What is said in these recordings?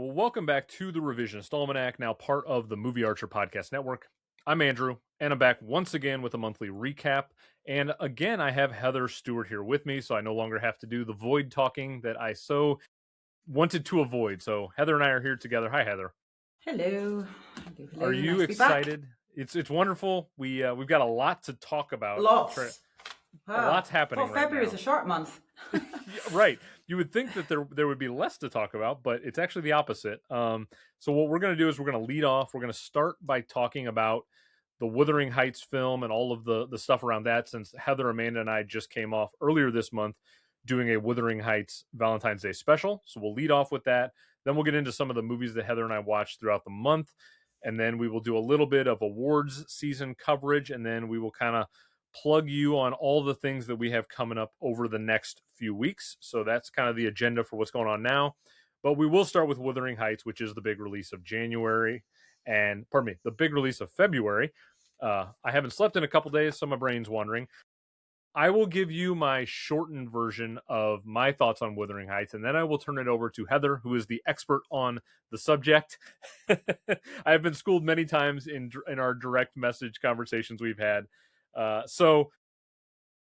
Well, welcome back to the Revisionist Almanac, now part of the Movie Archer Podcast Network. I'm Andrew, and I'm back once again with a monthly recap. And again, I have Heather Stewart here with me, so I no longer have to do the void talking that I so wanted to avoid. So Heather and I are here together. Hi, Heather. Hello. Hello. Are you nice excited? It's wonderful. We've got a lot to talk about. Lots. A lot's happening right February now. is a short month. Right. You would think that there would be less to talk about, but it's actually the opposite. So what we're going to do is we're going to lead off. We're going to start by talking about the Wuthering Heights film and all of the stuff around that, since Heather, Amanda, and I just came off earlier this month doing a Wuthering Heights Valentine's Day special. So we'll lead off with that. Then we'll get into some of the movies that Heather and I watched throughout the month. And then we will do a little bit of awards season coverage. And then we will kind of plug you on all the things that we have coming up over the next few weeks. So that's kind of the agenda for what's going on now. But we will start with Wuthering Heights, which is the big release of January. And, the big release of February. I haven't slept in a couple days, so my brain's wandering. I will give you my shortened version of my thoughts on Wuthering Heights, and then I will turn it over to Heather, who is the expert on the subject. I have been schooled many times in our direct message conversations we've had. So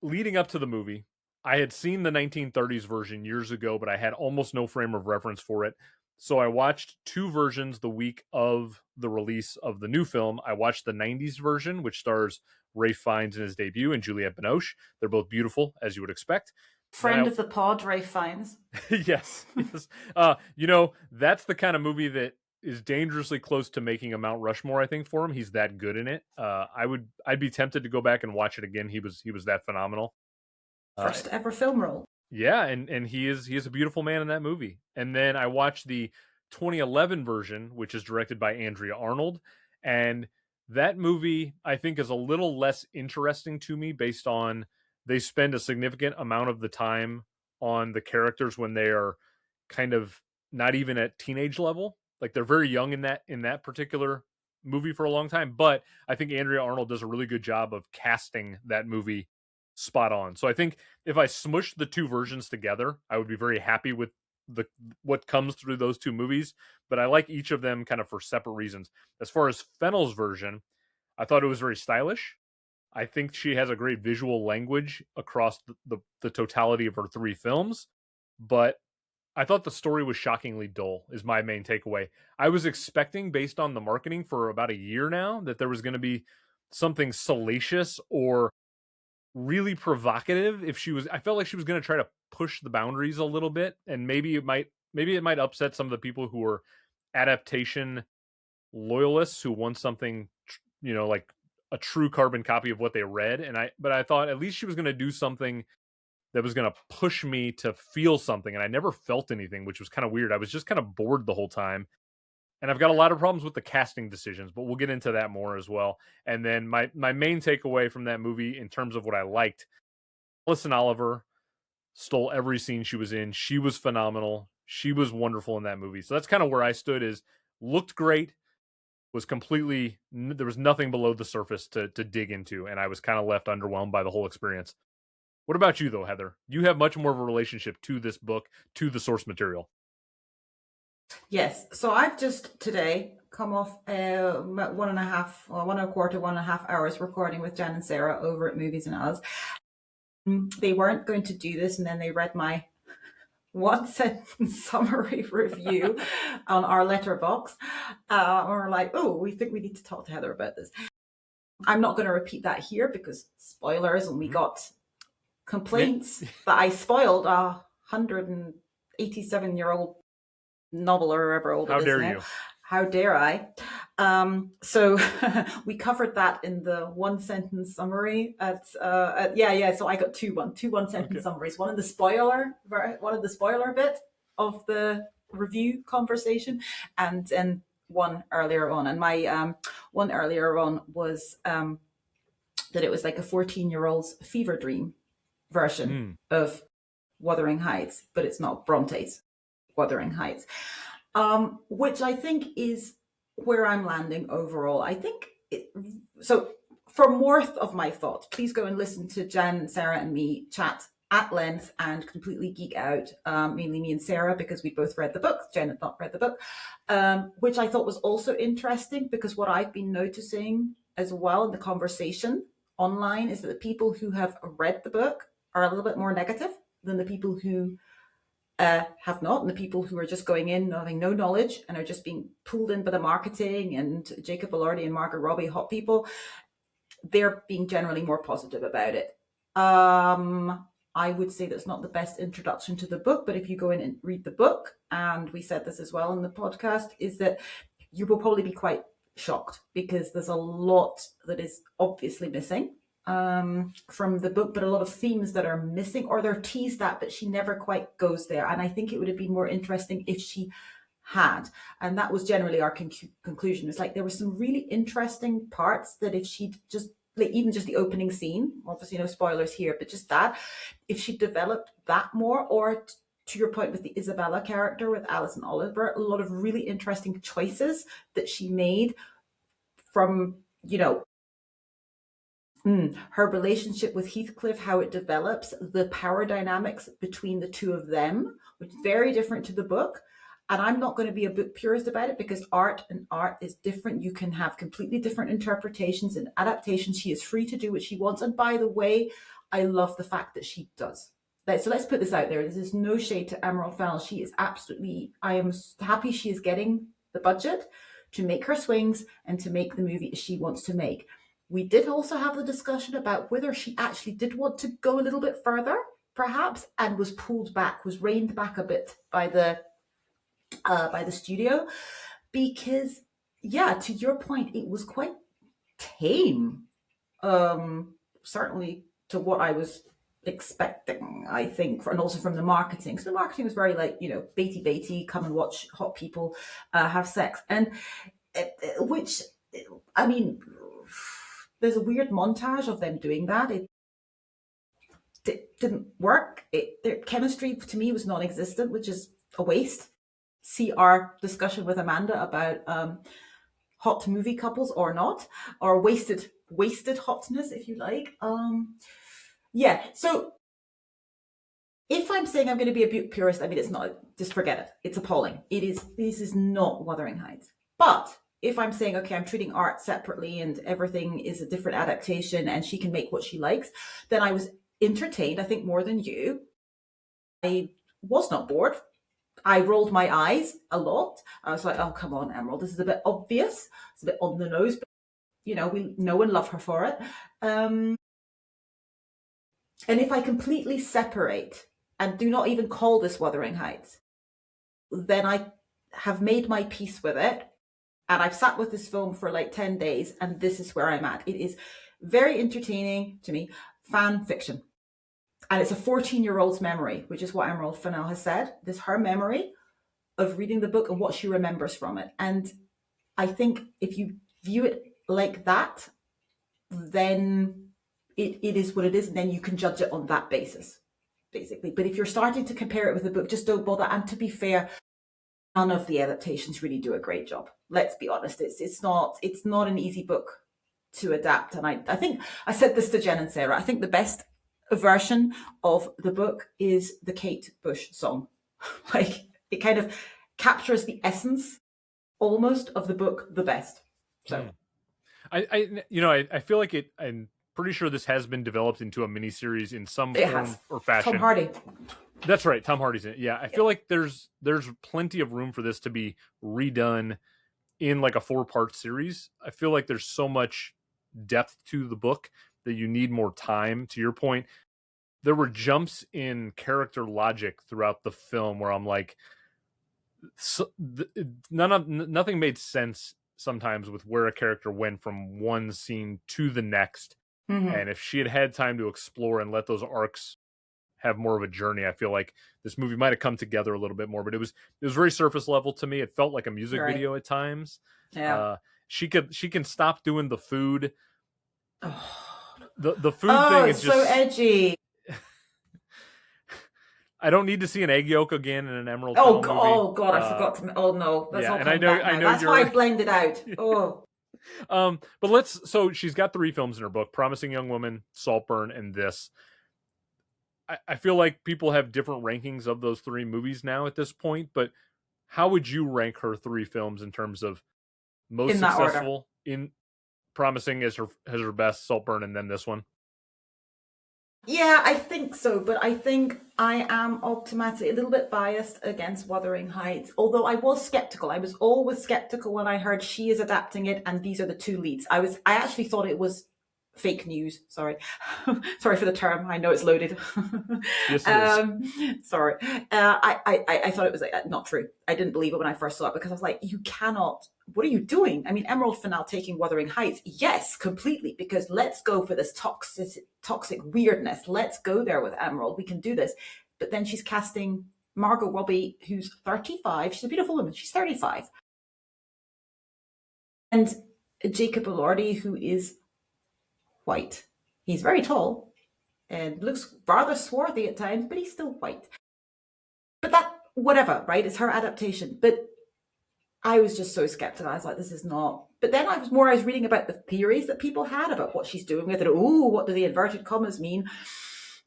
leading up to the movie, I had seen the 1930s version years ago, but I had almost no frame of reference for it. So I watched two versions the week of the release of the new film. I watched the 90s version, which stars Ralph Fiennes in his debut and Juliette Binoche. They're both beautiful, as you would expect. Friend of the pod, Ralph Fiennes. Yes. That's the kind of movie that is dangerously close to making a Mount Rushmore, I think, for him. He's that good in it. I'd be tempted to go back and watch it again. He was that phenomenal. First ever film role. Yeah, and he is a beautiful man in that movie. And then I watched the 2011 version, which is directed by Andrea Arnold, and that movie I think is a little less interesting to me based on they spend a significant amount of the time on the characters when they are kind of not even at teenage level. Like they're very young in that particular movie for a long time, but I think Andrea Arnold does a really good job of casting that movie spot on. So I think if I smushed the two versions together, I would be very happy with what comes through those two movies, but I like each of them kind of for separate reasons. As far as Fennell's version, I thought it was very stylish. I think she has a great visual language across the totality of her three films, but I thought the story was shockingly dull, is my main takeaway. I was expecting, based on the marketing for about a year now, that there was going to be something salacious or really provocative. I felt like she was going to try to push the boundaries a little bit, and maybe it might upset some of the people who are adaptation loyalists who want something, like a true carbon copy of what they read. But I thought at least she was going to do something that was going to push me to feel something, and I never felt anything, which was kind of weird. I was just kind of bored the whole time. And I've got a lot of problems with the casting decisions, but we'll get into that more as well. And then my main takeaway from that movie in terms of what I liked, Alison Oliver stole every scene she was in. She was phenomenal. She was wonderful in that movie. So that's kind of where I stood, is looked great, there was nothing below the surface to dig into. And I was kind of left underwhelmed by the whole experience. What about you though, Heather? You have much more of a relationship to this book, to the source material. Yes. So I've just today come off 1.25 hours recording with Jan and Sarah over at Movies and Oz. They weren't going to do this, and then they read my one sentence summary review on our letterbox. We're like, oh, we think we need to talk to Heather about this. I'm not going to repeat that here because spoilers, and we got complaints that I spoiled a 187-year-old novel or whatever old it is. How dare now. you? How dare I? So we covered that in the one sentence summary So I got two one sentence summaries. One in the spoiler bit of the review conversation, and then one earlier on. And my one earlier on was that it was like a 14-year-old's fever dream version of Wuthering Heights, but it's not Bronte's Wuthering Heights, which I think is where I'm landing overall. I think so. For more of my thoughts, please go and listen to Jan, Sarah, and me chat at length and completely geek out, mainly me and Sarah, because we both read the book. Jen had not read the book, which I thought was also interesting, because what I've been noticing as well in the conversation online is that the people who have read the book are a little bit more negative than the people who have not, and the people who are just going in having no knowledge and are just being pulled in by the marketing and Jacob Elordi and Margot Robbie, hot people, they're being generally more positive about it. I would say that's not the best introduction to the book, but if you go in and read the book, and we said this as well in the podcast, is that you will probably be quite shocked, because there's a lot that is obviously missing from the book, but a lot of themes that are missing, or they're teased at, but she never quite goes there. And I think it would have been more interesting if she had. And that was generally our conclusion. It's like there were some really interesting parts that if she'd just, like, even just the opening scene, obviously no spoilers here, but just that, if she developed that more, or to your point with the Isabella character with Alison Oliver, a lot of really interesting choices that she made from, her relationship with Heathcliff, how it develops, the power dynamics between the two of them, which is very different to the book. And I'm not going to be a book purist about it, because art is different. You can have completely different interpretations and adaptations. She is free to do what she wants. And by the way, I love the fact that she does. So let's put this out there. This is no shade to Emerald Fennell. She is absolutely, I am happy she is getting the budget to make her swings and to make the movie she wants to make. We did also have the discussion about whether she actually did want to go a little bit further, perhaps, and was pulled back, was reined back a bit by the studio, because, yeah, to your point, it was quite tame, certainly to what I was expecting, I think, and also from the marketing. So the marketing was very like, Beatty, come and watch hot people have sex, and which, I mean, there's a weird montage of them doing that. It didn't work. Their chemistry to me was non-existent, which is a waste. See our discussion with Amanda about hot movie couples or not, or wasted hotness, if you like. Yeah. So if I'm saying I'm going to be a book purist, I mean, it's not. Just forget it. It's appalling. This is not Wuthering Heights. But if I'm saying, okay, I'm treating art separately and everything is a different adaptation and she can make what she likes, then I was entertained, I think, more than you. I was not bored. I rolled my eyes a lot. I was like, oh, come on, Emerald. This is a bit obvious. It's a bit on the nose, but, we know and love her for it. And if I completely separate and do not even call this Wuthering Heights, then I have made my peace with it. And I've sat with this film for like 10 days, and this is where I'm at. It is very entertaining to me, fan fiction. And it's a 14-year-old's memory, which is what Emerald Fennell has said. This is her memory of reading the book and what she remembers from it. And I think if you view it like that, then it is what it is. And then you can judge it on that basis, basically. But if you're starting to compare it with the book, just don't bother. And to be fair, none of the adaptations really do a great job. Let's be honest. It's not an easy book to adapt. And I think I said this to Jen and Sarah. I think the best version of the book is the Kate Bush song. Like, it kind of captures the essence almost of the book the best. So I feel like I'm pretty sure this has been developed into a miniseries in some form or fashion. Tom Hardy. That's right. Tom Hardy's in it. Yeah. I feel like there's plenty of room for this to be redone in like a 4-part series. I feel like there's so much depth to the book that you need more time. To your point, there were jumps in character logic throughout the film where I'm like, nothing made sense sometimes with where a character went from one scene to the next. Mm-hmm. And if she had had time to explore and let those arcs have more of a journey, I feel like this movie might have come together a little bit more, but it was very surface level to me. It felt like a music video at times. Yeah. She can stop doing the food. The food thing is just so edgy. I don't need to see an egg yolk again in an Emerald. Oh God, I forgot to. Oh no, that's all. And I know that's why I blamed it out. Oh. But so she's got 3 films in her book: Promising Young Woman, Saltburn, and this. I feel like people have different rankings of those three movies now at this point, but how would you rank her three films in terms of most In that order. successful, in Promising as her best, Saltburn, and then this one? Yeah, I think so, but I think I am automatically a little bit biased against Wuthering Heights. Although I was skeptical. I was always skeptical when I heard she is adapting it and these are the two leads. I actually thought it was fake news. Sorry. Sorry for the term. I know it's loaded. Yes, it is. Sorry. I thought it was not true. I didn't believe it when I first saw it because I was like, you cannot. What are you doing? I mean, Emerald Fennell taking Wuthering Heights, yes, completely, because let's go for this toxic weirdness. Let's go there with Emerald. We can do this. But then she's casting Margot Robbie, who's 35. She's a beautiful woman. She's 35. And Jacob Elordi, who is white. He's very tall and looks rather swarthy at times, but he's still white. But that, whatever, right? It's her adaptation. But I was just so skeptical. I was like, this is not. But then I was reading about the theories that people had about what she's doing with it. Oh, what do the inverted commas mean?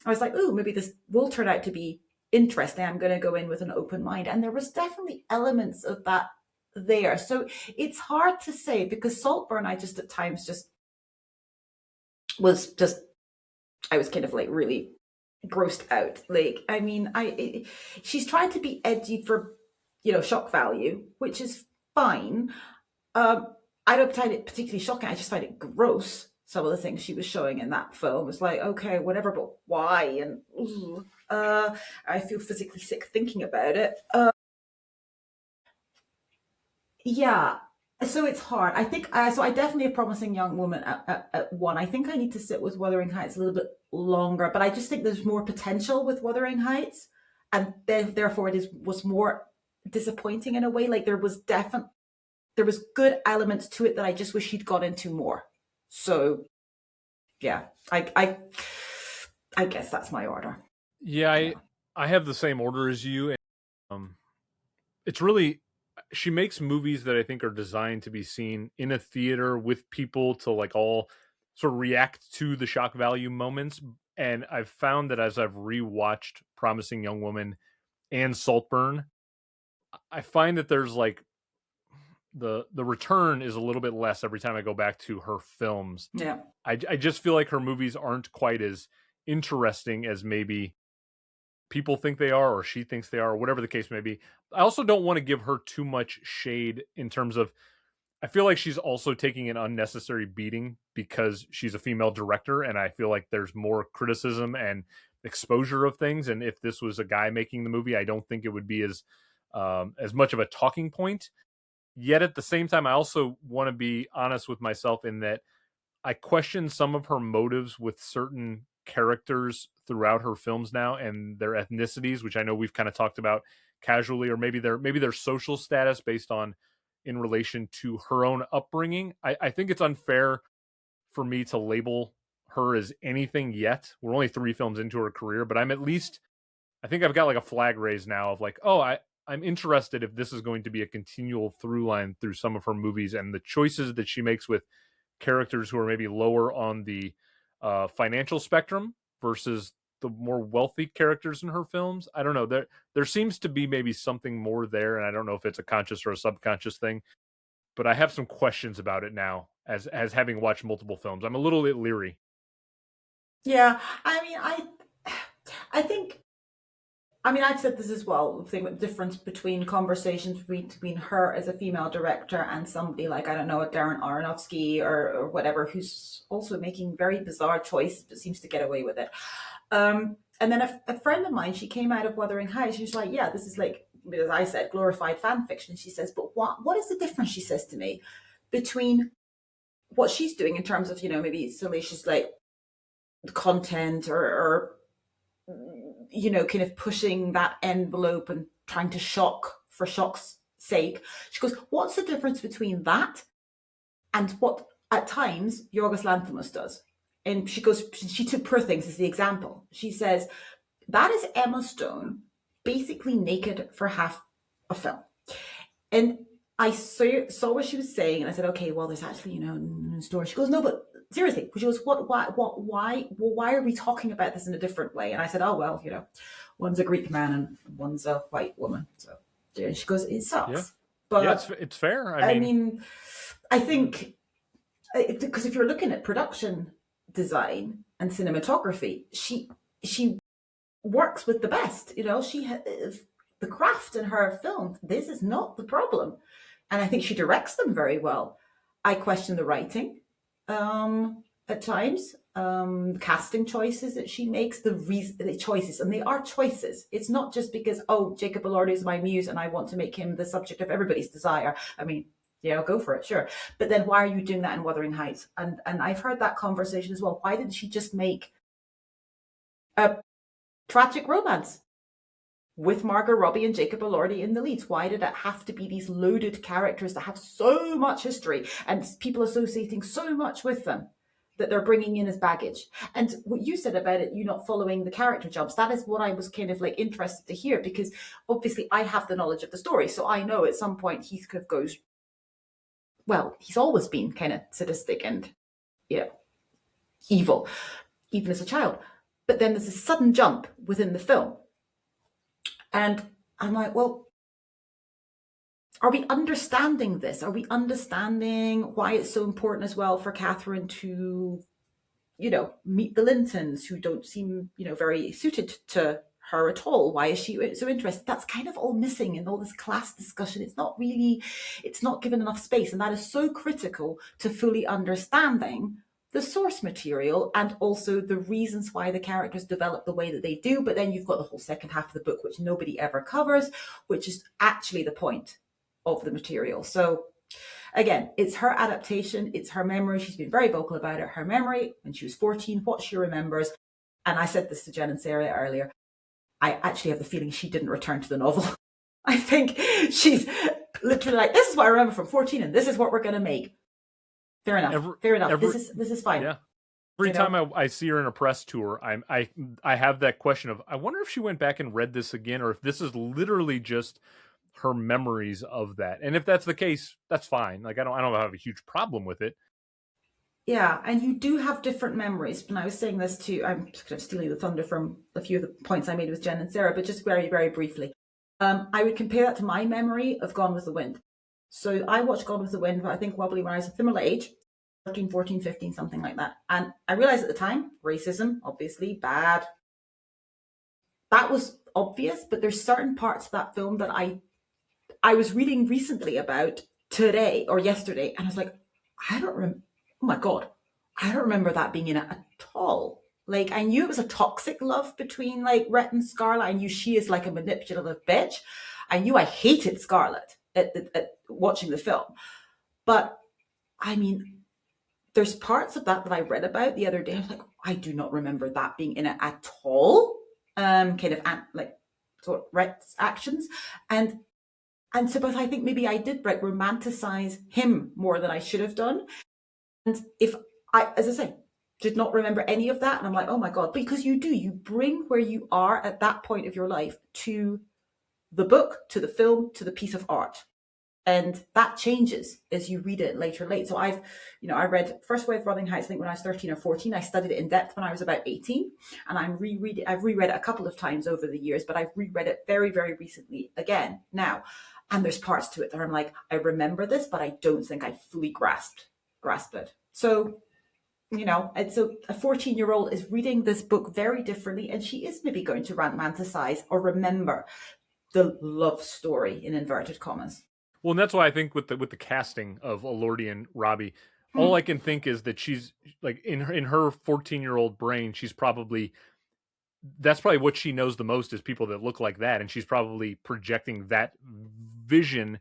I was like, oh, maybe this will turn out to be interesting. I'm going to go in with an open mind. And there was definitely elements of that there. So it's hard to say because Saltburn, I just at times just was just, I was kind of like really grossed out. Like, I mean, she's trying to be edgy for, shock value, which is fine. I don't find it particularly shocking. I just find it gross. Some of the things she was showing in that film was like, okay, whatever, but why? And I feel physically sick thinking about it. Yeah. So it's hard. I think so. I definitely a promising young woman at one. I think I need to sit with Wuthering Heights a little bit longer, but I just think there's more potential with Wuthering Heights, and therefore was more disappointing in a way. Like there was good elements to it that I just wish he'd got into more. So yeah, I guess that's my order. Yeah, Yeah. I have the same order as you. And, it's really, she makes movies that I think are designed to be seen in a theater with people to like all sort of react to the shock value moments. And I've found that as I've rewatched Promising Young Woman and Saltburn, I find that there's like the return is a little bit less every time I go back to her films. Yeah. I just feel like her movies aren't quite as interesting as maybe people think they are or she thinks they are or whatever the case may be. I also don't want to give her too much shade in terms of I feel like she's also taking an unnecessary beating because she's a female director and I feel like there's more criticism and exposure of things, and if this was a guy making the movie I don't think it would be as much of a talking point. Yet at the same time I also want to be honest with myself in that I question some of her motives with certain characters throughout her films now and their ethnicities, which I know we've kind of talked about casually, or maybe their social status based on in relation to her own upbringing. I think it's unfair for me to label her as anything yet. We're only 3 films into her career, but I think I've got like a flag raised now of like, oh, I'm interested if this is going to be a continual through line through some of her movies and the choices that she makes with characters who are maybe lower on the financial spectrum versus the more wealthy characters in her films. I don't know. There seems to be maybe something more there, and I don't know if it's a conscious or a subconscious thing. But I have some questions about it now, as having watched multiple films. I'm a little bit leery. Yeah. I mean, I think. I mean, I've said this as well. The thing with the difference between conversations between her as a female director and somebody like, I don't know, a Darren Aronofsky or whatever, who's also making very bizarre choices but seems to get away with it. And then a friend of mine, she came out of Wuthering Heights. She's like, yeah, this is like, as I said, glorified fan fiction. She says, but what is the difference, she says to me, between what she's doing in terms of, maybe salacious like content or kind of pushing that envelope and trying to shock for shock's sake. She goes, what's the difference between that and what at times Yorgos Lanthimos does? And she goes, she took Poor Things as the example. She says, that is Emma Stone basically naked for half a film. And I saw what she was saying, and I said, okay, well, there's actually, a story. She goes, no, but seriously. She goes, why are we talking about this in a different way? And I said, oh, well, one's a Greek man and one's a white woman. So yeah, she goes, it Yeah. sucks. Yeah, But it's fair. I mean, I think, because if you're looking at production design and cinematography, she works with the best. The craft in her films. This is not the problem, and I think she directs them very well. I question the writing at times, casting choices that she makes, the choices, and they are choices. It's not just because, oh, Jacob Elordi is my muse and I want to make him the subject of everybody's desire. I mean, yeah, I'll go for it, sure. But then why are you doing that in Wuthering Heights? And I've heard that conversation as well. Why didn't she just make a tragic romance with Margot Robbie and Jacob Elordi in the leads? Why did it have to be these loaded characters that have so much history and people associating so much with them that they're bringing in as baggage? And what you said about it, you not following the character jumps, that is what I was kind of like interested to hear, because obviously I have the knowledge of the story. So I know at some point Heathcliff goes, well, he's always been kind of sadistic and evil, even as a child. But then there's a sudden jump within the film. And I'm like, well, are we understanding this? Are we understanding why it's so important as well for Catherine to, meet the Lintons, who don't seem, very suited to her at all? Why is she so interested? That's kind of all missing in all this class discussion. It's not given enough space. And that is so critical to fully understanding the source material and also the reasons why the characters develop the way that they do. But then you've got the whole second half of the book, which nobody ever covers, which is actually the point of the material. So again, it's her adaptation, it's her memory. She's been very vocal about it. Her memory when she was 14, what she remembers. And I said this to Jen and Sarah earlier, I actually have the feeling she didn't return to the novel. I think she's literally like, this is what I remember from 14 and this is what we're going to make. Fair enough. This is fine. Yeah. Every time I see her in a press tour, I have that question of, I wonder if she went back and read this again, or if this is literally just her memories of that. And if that's the case, that's fine. Like I don't have a huge problem with it. Yeah, and you do have different memories. And I was saying this too, I'm kind of stealing the thunder from a few of the points I made with Jen and Sarah, but just very, very briefly. I would compare that to my memory of Gone with the Wind. So I watched Gone with the Wind, I think probably when I was a similar age, 13, 14, 15, something like that. And I realized at the time, racism, obviously, bad. That was obvious, but there's certain parts of that film that I was reading recently about today or yesterday, and I was like, oh my God, I don't remember that being in it at all. Like, I knew it was a toxic love between like Rhett and Scarlett. I knew she is like a manipulative bitch. I knew I hated Scarlett at watching the film. But I mean, there's parts of that I read about the other day. I was like, I do not remember that being in it at all. Kind of like sort of Rhett's actions. And so, but I think maybe I did romanticize him more than I should have done. And if I, as I say, did not remember any of that, and I'm like, oh my God, because you bring where you are at that point of your life to the book, to the film, to the piece of art. And that changes as you read it later. So I read First Wave Wuthering Heights, I think when I was 13 or 14. I studied it in depth when I was about 18. And I've reread it a couple of times over the years, but I've reread it very, very recently again now. And there's parts to it that I'm like, I remember this, but I don't think I fully grasped it. So, and so a 14-year-old is reading this book very differently, and she is maybe going to romanticize or remember the love story in inverted commas. Well, and that's why I think with the casting of Elordi and Robbie, all I can think is that she's like in her 14-year-old brain, that's probably what she knows the most is people that look like that, and she's probably projecting that vision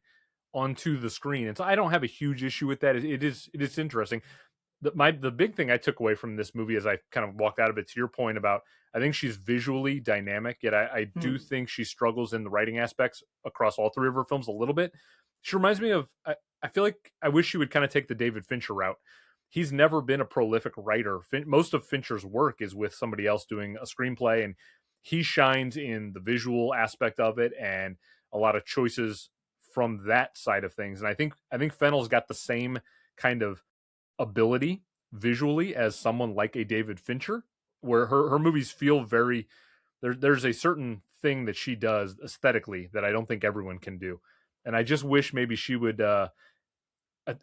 onto the screen. And so I don't have a huge issue with that. It is interesting. The big thing I took away from this movie as I kind of walked out of it, to your point about, I think she's visually dynamic, yet I do think she struggles in the writing aspects across all three of her films a little bit. She reminds me of, I feel like I wish she would kind of take the David Fincher route. He's never been a prolific writer. Most of Fincher's work is with somebody else doing a screenplay, and he shines in the visual aspect of it and a lot of choices from that side of things. And I think Fennell's got the same kind of ability visually as someone like a David Fincher, where her movies feel very there's a certain thing that she does aesthetically that I don't think everyone can do. And I just wish maybe she would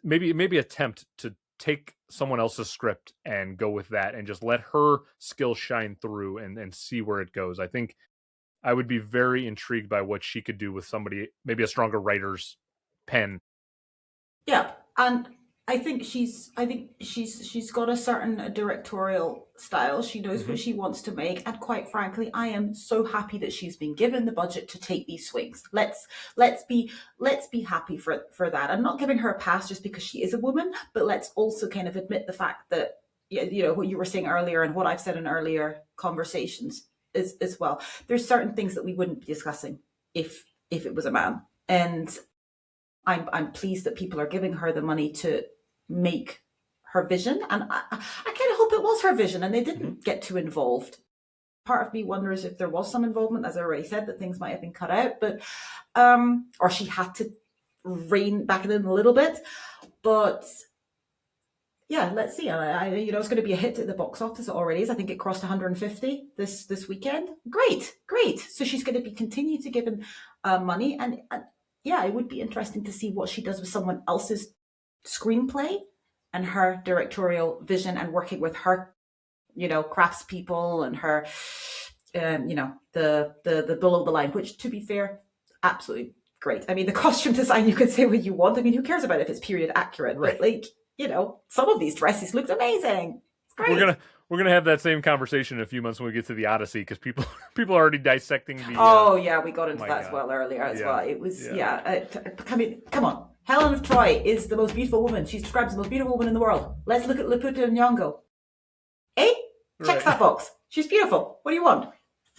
maybe attempt to take someone else's script and go with that and just let her skill shine through and see where it goes. I think I would be very intrigued by what she could do with somebody, maybe a stronger writer's pen. Yeah, and I think she's got a certain directorial style. She knows what she wants to make, and quite frankly, I am so happy that she's been given the budget to take these swings. Let's be happy for that. I'm not giving her a pass just because she is a woman, but let's also kind of admit the fact that, you know, what you were saying earlier and what I've said in earlier conversations is as well. There's certain things that we wouldn't be discussing if it was a man, and I'm pleased that people are giving her the money to make her vision, and I kind of hope it was her vision and they didn't get too involved. Part of me wonders if there was some involvement, as I already said, that things might have been cut out, but or she had to rein back it in a little bit. But yeah, let's see. You know, it's going to be a hit at the box office. It already is. I think it crossed 150 this weekend. Great. So she's going to be continue to give him money, and yeah, it would be interesting to see what she does with someone else's screenplay and her directorial vision, and working with her, you know, craftspeople and her, you know, the below the line. Which, to be fair, absolutely great. I mean, the costume design, you can say what you want. I mean, who cares about if it's period accurate? Right. But like, you know, some of these dresses looked amazing. It's great. We're gonna have that same conversation in a few months when we get to the Odyssey, because people are already dissecting the. Oh yeah, we got into that God. as well earlier as well. It was Yeah. I mean, come on. Helen of Troy is the most beautiful woman. She's described as the most beautiful woman in the world. Let's look at Laputa Nyong'o. Eh? Checks that box. She's beautiful. What do you want?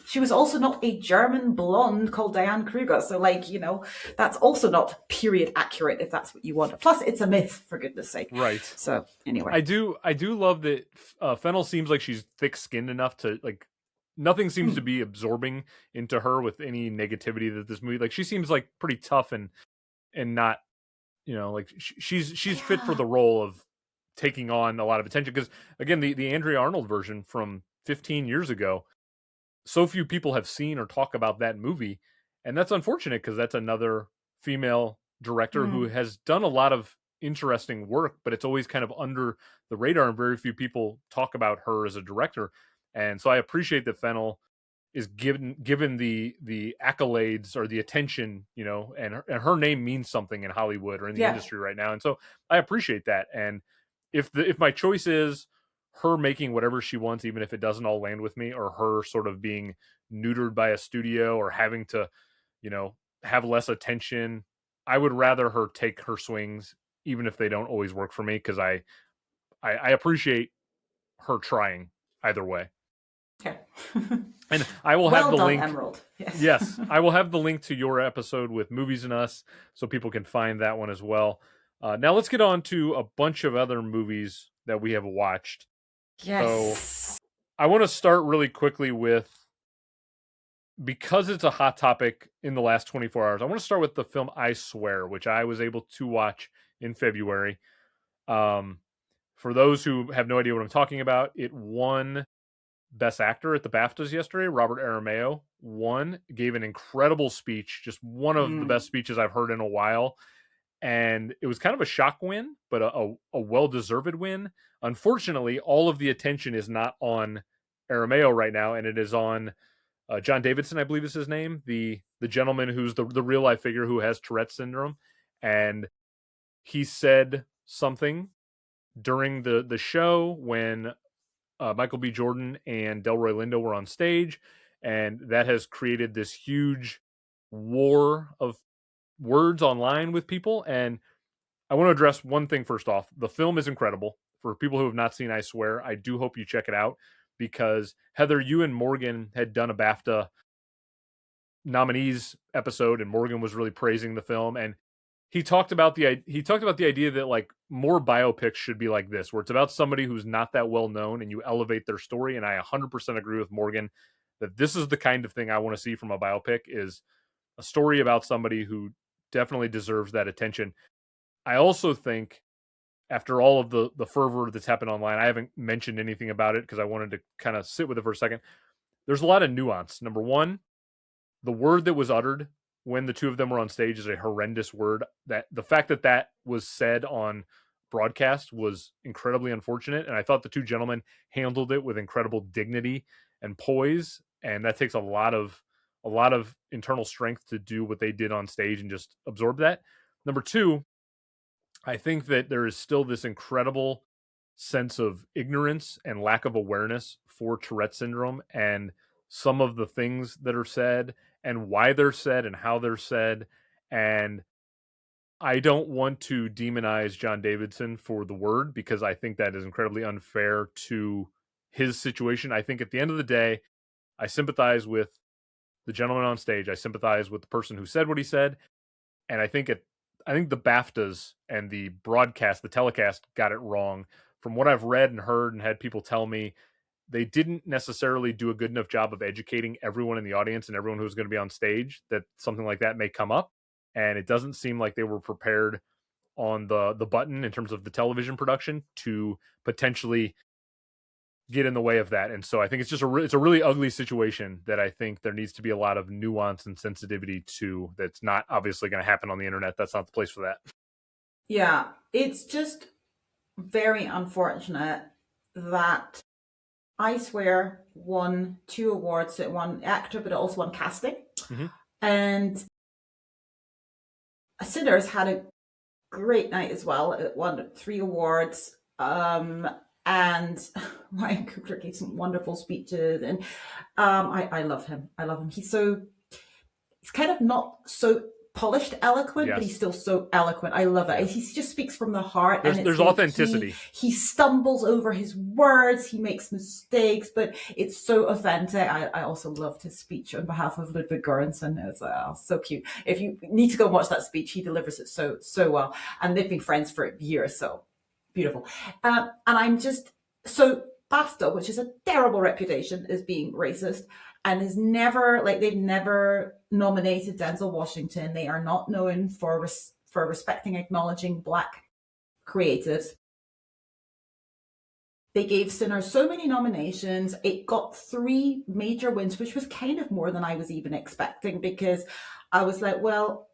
She was also not a German blonde called Diane Kruger. So, like, you know, that's also not period accurate if that's what you want. Plus, it's a myth, for goodness sake. Right. So, anyway. I do love that Fennell seems like she's thick-skinned enough to, like, nothing seems to be absorbing into her with any negativity that this movie, like, she seems like pretty tough and not, you know, like she's fit for the role of taking on a lot of attention. Because again, the Andrea Arnold version from 15 years ago, so few people have seen or talk about that movie, and that's unfortunate because that's another female director who has done a lot of interesting work, but it's always kind of under the radar, and very few people talk about her as a director. And so I appreciate that Fennell is given the accolades or the attention, you know, and her name means something in Hollywood or in the industry right now. And so I appreciate that. And if my choice is her making whatever she wants, even if it doesn't all land with me, or her sort of being neutered by a studio or having to, you know, have less attention, I would rather her take her swings, even if they don't always work for me, because I appreciate her trying either way. Okay. And I will have the done, link. Emerald. Yes, I will have the link to your episode with Movies and Us, so people can find that one as well. Now let's get on to a bunch of other movies that we have watched. Yes. So I want to start really quickly with, because it's a hot topic in the last 24 hours, I want to start with the film I Swear, which I was able to watch in February. For those who have no idea what I'm talking about, it won Best Actor at the BAFTAs yesterday. Robert Aramayo gave an incredible speech, just one of the best speeches I've heard in a while. And it was kind of a shock win, but a well-deserved win. Unfortunately, all of the attention is not on Aramayo right now, and it is on John Davidson, I believe is his name, the gentleman who's the real-life figure who has Tourette's syndrome. And he said something during the show when Michael B. Jordan and Delroy Lindo were on stage, and that has created this huge war of words online with people. And I want to address one thing first off. The film is incredible. For people who have not seen I Swear, I do hope you check it out, because Heather, you and Morgan had done a BAFTA nominees episode, and Morgan was really praising the film, and he talked about the idea that, like, more biopics should be like this, where it's about somebody who's not that well known and you elevate their story. And I 100% agree with Morgan that this is the kind of thing I want to see from a biopic, is a story about somebody who definitely deserves that attention. I also think after all of the fervor that's happened online, I haven't mentioned anything about it because I wanted to kind of sit with it for a second. There's a lot of nuance. Number one, the word that was uttered when the two of them were on stage is a horrendous word. That the fact that that was said on broadcast was incredibly unfortunate, and I thought the two gentlemen handled it with incredible dignity and poise, and that takes a lot of internal strength to do what they did on stage and just absorb that. Number two, I think that there is still this incredible sense of ignorance and lack of awareness for Tourette syndrome and some of the things that are said and why they're said and how they're said. And I don't want to demonize John Davidson for the word because I think that is incredibly unfair to his situation. I think at the end of the day, I sympathize with the gentleman on stage. I sympathize with the person who said what he said. And I think the BAFTAs and the broadcast, the telecast got it wrong. From what I've read and heard and had people tell me, they didn't necessarily do a good enough job of educating everyone in the audience and everyone who's going to be on stage that something like that may come up. And it doesn't seem like they were prepared on the button in terms of the television production to potentially get in the way of that. And so I think it's just it's a really ugly situation that I think there needs to be a lot of nuance and sensitivity to. That's not obviously going to happen on the internet. That's not the place for that. Yeah, it's just very unfortunate that I Swear won 2 awards. It won actor, but it also won casting. Mm-hmm. And Sinners had a great night as well. It won 3 awards. And Ryan Coogler gave some wonderful speeches. And I love him. I love him. He's kind of not so polished eloquent, Yes. but he's still so eloquent. I love it. Yes. He just speaks from the heart. There's authenticity. He stumbles over his words. He makes mistakes, but it's so authentic. I also loved his speech on behalf of Ludwig Göransson. It's so cute. If you need to go and watch that speech, he delivers it so well. And they've been friends for years, so beautiful. And I'm just so BAFTA, which is a terrible reputation as being racist, and they've never nominated Denzel Washington. They are not known for respecting, acknowledging Black creatives. They gave Sinners so many nominations. It got 3 major wins, which was kind of more than I was even expecting, because I was like, well,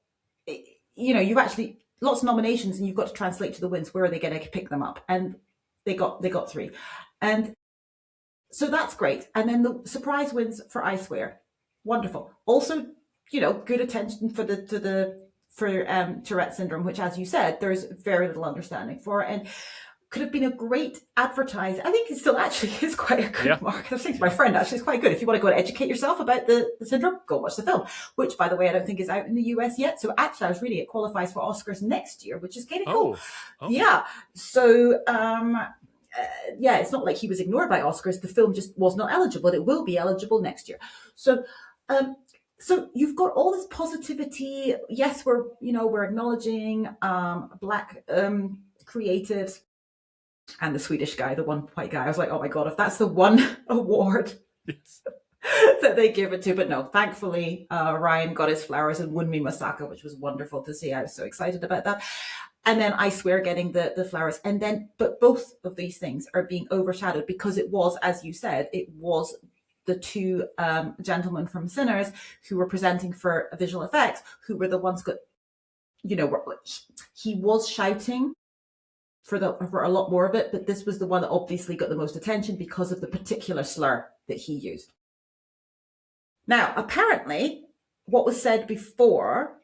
you've actually lots of nominations and you've got to translate to the wins. Where are they going to pick them up? And they got 3. And so that's great. And then the surprise wins for I Swear. Wonderful. Also, good attention for Tourette syndrome, which, as you said, there's very little understanding for, and could have been a great advertise. I think it still actually is quite a good mark. I was saying to my friend, actually, it's quite good. If you want to go and educate yourself about the syndrome, go watch the film, which, by the way, I don't think is out in the US yet. So actually, I was reading it qualifies for Oscars next year, which is kind of cool. Okay. Yeah. So, it's not like he was ignored by Oscars. The film just was not eligible. It will be eligible next year. So, so you've got all this positivity. Yes, we're acknowledging Black creatives, and the Swedish guy, the one white guy. I was like, oh my God, if that's the one award that they give it to. But no, thankfully, Ryan got his flowers and Wunmi Masaka, which was wonderful to see. I was so excited about that. And then I Swear getting the flowers. And then, but both of these things are being overshadowed because it was, as you said, it was the 2 gentlemen from Sinners who were presenting for visual effects, who were the ones he was shouting for a lot more of it, but this was the one that obviously got the most attention because of the particular slur that he used. Now, apparently, what was said before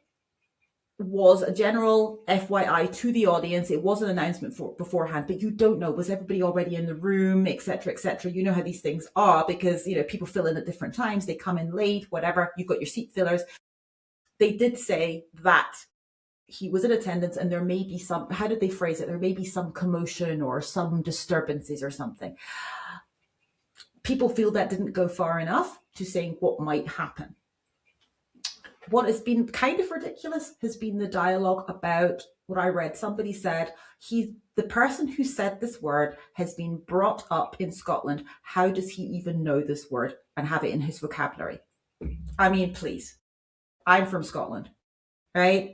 was a general FYI to the audience. It was an announcement beforehand, but you don't know, was everybody already in the room, etc., etc. You know how these things are, because people fill in at different times, they come in late, whatever. You've got your seat fillers. They did say that he was in attendance and there may be some, how did they phrase it? There may be some commotion or some disturbances or something. People feel that didn't go far enough to saying what might happen. What has been kind of ridiculous has been the dialogue about what I read. Somebody said, the person who said this word has been brought up in Scotland. How does he even know this word and have it in his vocabulary? I mean, please. I'm from Scotland, right?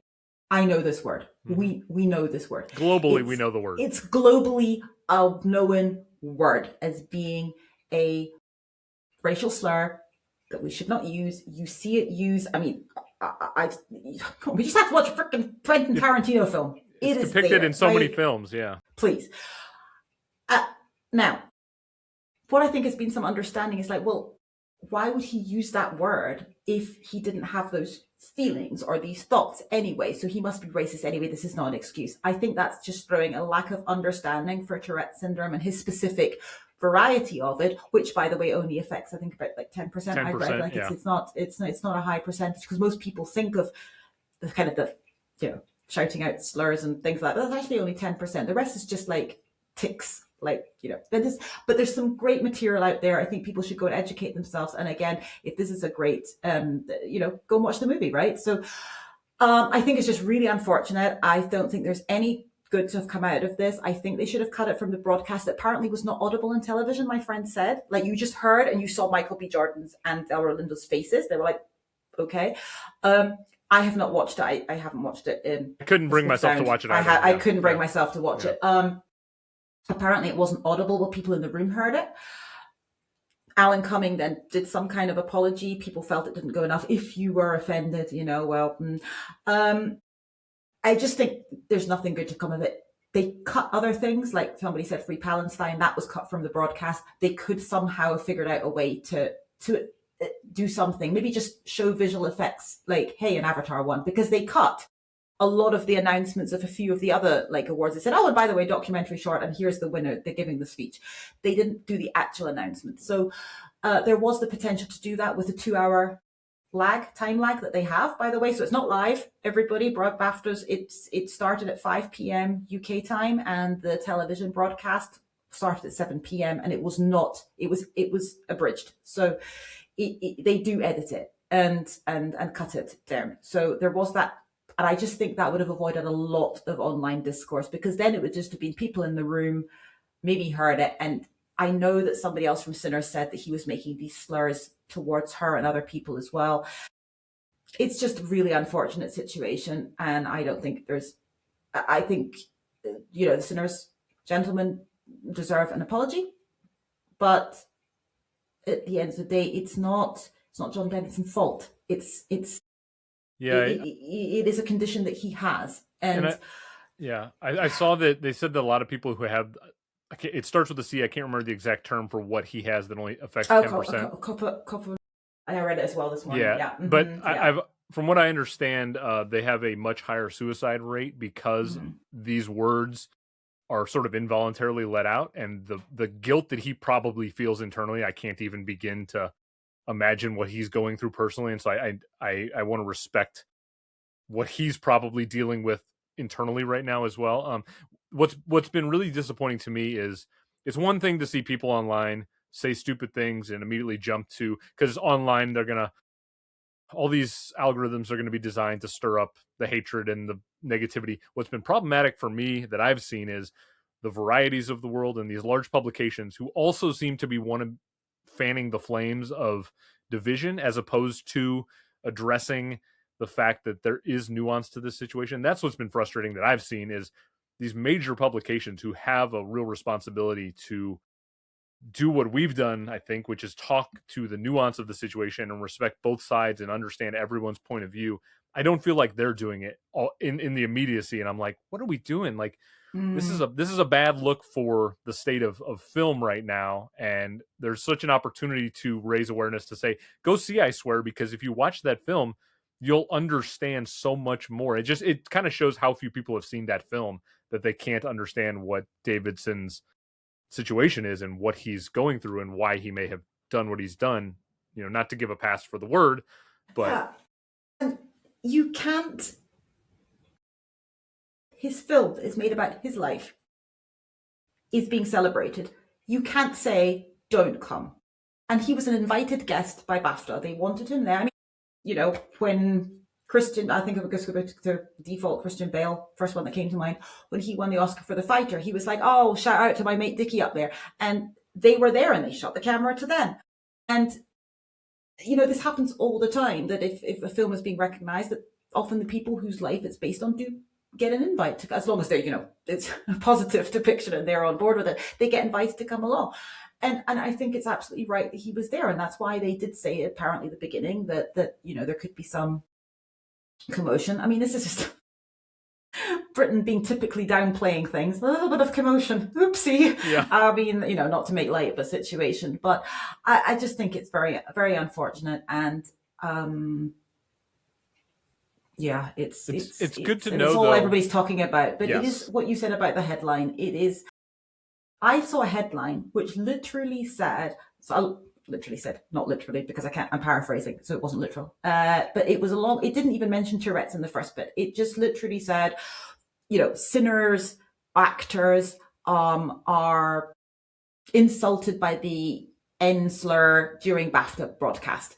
I know this word. We know this word. Globally, we know the word. It's globally a known word as being a racial slur that we should not use. You see it used. I mean, we just have to watch a freaking Quentin Tarantino film. It's depicted in so many films, yeah. Please. Now, what I think has been some understanding is like, well, why would he use that word if he didn't have those feelings or these thoughts anyway? So he must be racist anyway. This is not an excuse. I think that's just throwing a lack of understanding for Tourette syndrome and his specific variety of it, which, by the way, only affects, I think, about like 10%. 10%, I read. Like yeah. it's not a high percentage, because most people think of the kind of the, you know, shouting out slurs and things like that. That's actually only 10%. The rest is just like tics. Like, you know, but there's some great material out there. I think people should go and educate themselves. And again, if this is a great, you know, go and watch the movie, right? So I think it's just really unfortunate. I don't think there's any good to have come out of this. I think they should have cut it from the broadcast. It apparently was not audible in television, my friend said. Like, you just heard and you saw Michael B. Jordan's and Delroy Lindo's faces. They were like, okay. I have not watched it. I haven't watched it. I couldn't bring myself to watch it either. I couldn't bring myself to watch it. Apparently it wasn't audible, but people in the room heard it. Alan Cumming then did some kind of apology. People felt it didn't go enough. If you were offended, you know, well, I just think there's nothing good to come of it. They cut other things, like somebody said, Free Palestine, that was cut from the broadcast. They could somehow have figured out a way to do something, maybe just show visual effects, like, hey, an Avatar one, because they cut a lot of the announcements of a few of the other like awards. They said, oh, and by the way, documentary short, and here's the winner. They're giving the speech. They didn't do the actual announcement. So there was the potential to do that with a 2-hour time lag that they have, by the way. So it's not live, everybody. BAFTAs, it started at 5 p.m. UK time, and the television broadcast started at 7 p.m. and it was abridged. So they do edit it and cut it down. So there was that. And I just think that would have avoided a lot of online discourse, because then it would just have been people in the room, maybe heard it. And I know that somebody else from Sinners said that he was making these slurs towards her and other people as well. It's just a really unfortunate situation. And I think, you know, the Sinners gentlemen deserve an apology. But at the end of the day, it's not John Bennett's fault. It is a condition that he has. And I saw that they said that a lot of people who have, it starts with a C, I can't remember the exact term for what he has that only affects 10%. I read it as well this morning. Yeah. But I've from what I understand, they have a much higher suicide rate because these words are sort of involuntarily let out, and the guilt that he probably feels internally, I can't even begin to imagine what he's going through personally. And so I want to respect what he's probably dealing with internally right now as well. What's been really disappointing to me is it's one thing to see people online say stupid things and immediately jump to, because online all these algorithms are going to be designed to stir up the hatred and the negativity. What's been problematic for me that I've seen is the varieties of the world and these large publications who also seem to be fanning the flames of division as opposed to addressing the fact that there is nuance to this situation. That's what's been frustrating that I've seen, is these major publications who have a real responsibility to do what we've done, I think, which is talk to the nuance of the situation and respect both sides and understand everyone's point of view. I don't feel like they're doing it all in the immediacy. And I'm like, what are we doing? Like, this is a bad look for the state of film right now. And there's such an opportunity to raise awareness, to say, go see I Swear, because if you watch that film, you'll understand so much more. It kind of shows how few people have seen that film, that they can't understand what Davidson's situation is and what he's going through and why he may have done what he's done. You know, not to give a pass for the word, but you can't. His film is made about his life, is being celebrated. You can't say, don't come. And he was an invited guest by BAFTA. They wanted him there. I mean, you know, when I think it was the default Christian Bale, first one that came to mind, when he won the Oscar for The Fighter, he was like, oh, shout out to my mate Dickie up there. And they were there and they shot the camera to them. And, you know, this happens all the time, that if a film is being recognized, that often the people whose life it's based on do get an invite to, as long as they're, it's a positive depiction and they're on board with it, they get invited to come along. And I think it's absolutely right that he was there. And that's why they did say apparently at the beginning that there could be some commotion. I mean, this is just Britain being typically downplaying things, a little bit of commotion. Oopsie. Yeah. I mean, not to make light of a situation, but I just think it's very, very unfortunate. And yeah, it's good to know. It's all though, everybody's talking about. But yes. It is what you said about the headline. It is. I saw a headline which literally said. So I literally said, not literally because I'm paraphrasing, so it wasn't literal. But it was it didn't even mention Tourette's in the first bit. It just literally said, sinners, actors are insulted by the N slur during BAFTA broadcast.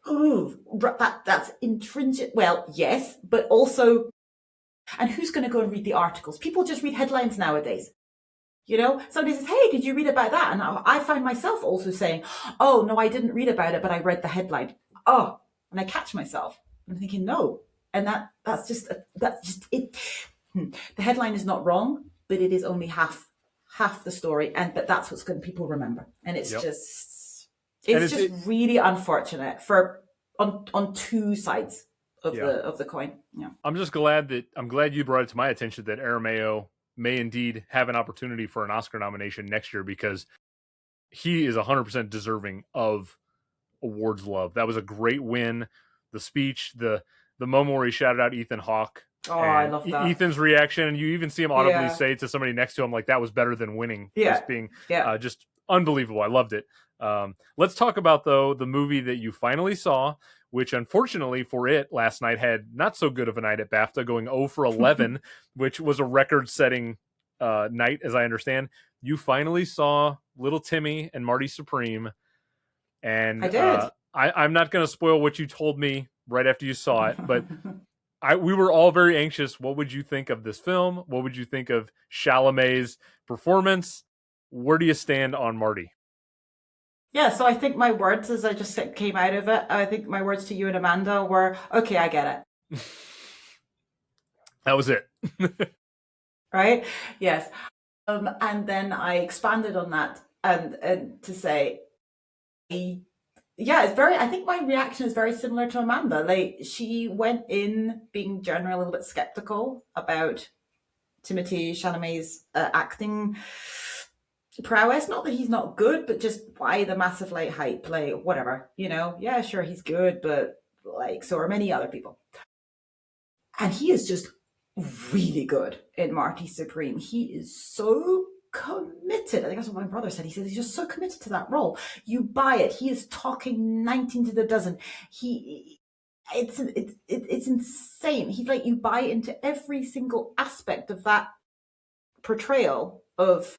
Oh, that's intrinsic. Well, yes, but also, and who's going to go and read the articles? People just read headlines nowadays. Somebody says, hey, did you read about that? And I find myself also saying, oh, no, I didn't read about it, but I read the headline. Oh, and I catch myself. I'm thinking, no. And that's just it. The headline is not wrong, but it is only half the story. But that's what's going to people remember. And it's just really unfortunate on two sides of the coin. Yeah. I'm glad you brought it to my attention that Aramayo may indeed have an opportunity for an Oscar nomination next year, because he is 100% deserving of awards love. That was a great win. The speech, the moment where he shouted out Ethan Hawke. Oh, I love that. Ethan's reaction, and you even see him audibly say to somebody next to him, like, that was better than winning. Yeah. Just being just unbelievable. I loved it. Let's talk about, though, the movie that you finally saw, which unfortunately for it last night had not so good of a night at BAFTA, going 0 for 11, which was a record-setting night, as I understand. You finally saw Little Timmy and Marty Supreme, and I did. I'm not going to spoil what you told me right after you saw it, but we were all very anxious. What would you think of this film? What would you think of Chalamet's performance? Where do you stand on Marty? Yeah, so I think my words, as I just came out of it, I think my words to you and Amanda were, okay, I get it. That was it. Right? Yes. And then I expanded on that and to say, I think my reaction is very similar to Amanda. Like, she went in being generally a little bit skeptical about Timothée Chalamet's acting prowess. Not that he's not good, but just why the massive hype, whatever, yeah, sure, he's good, but so are many other people. And he is just really good in Marty Supreme. He is so committed. I think that's what my brother said. He said he's just so committed to that role. You buy it. He is talking 19 to the dozen. It's insane. He's you buy into every single aspect of that portrayal of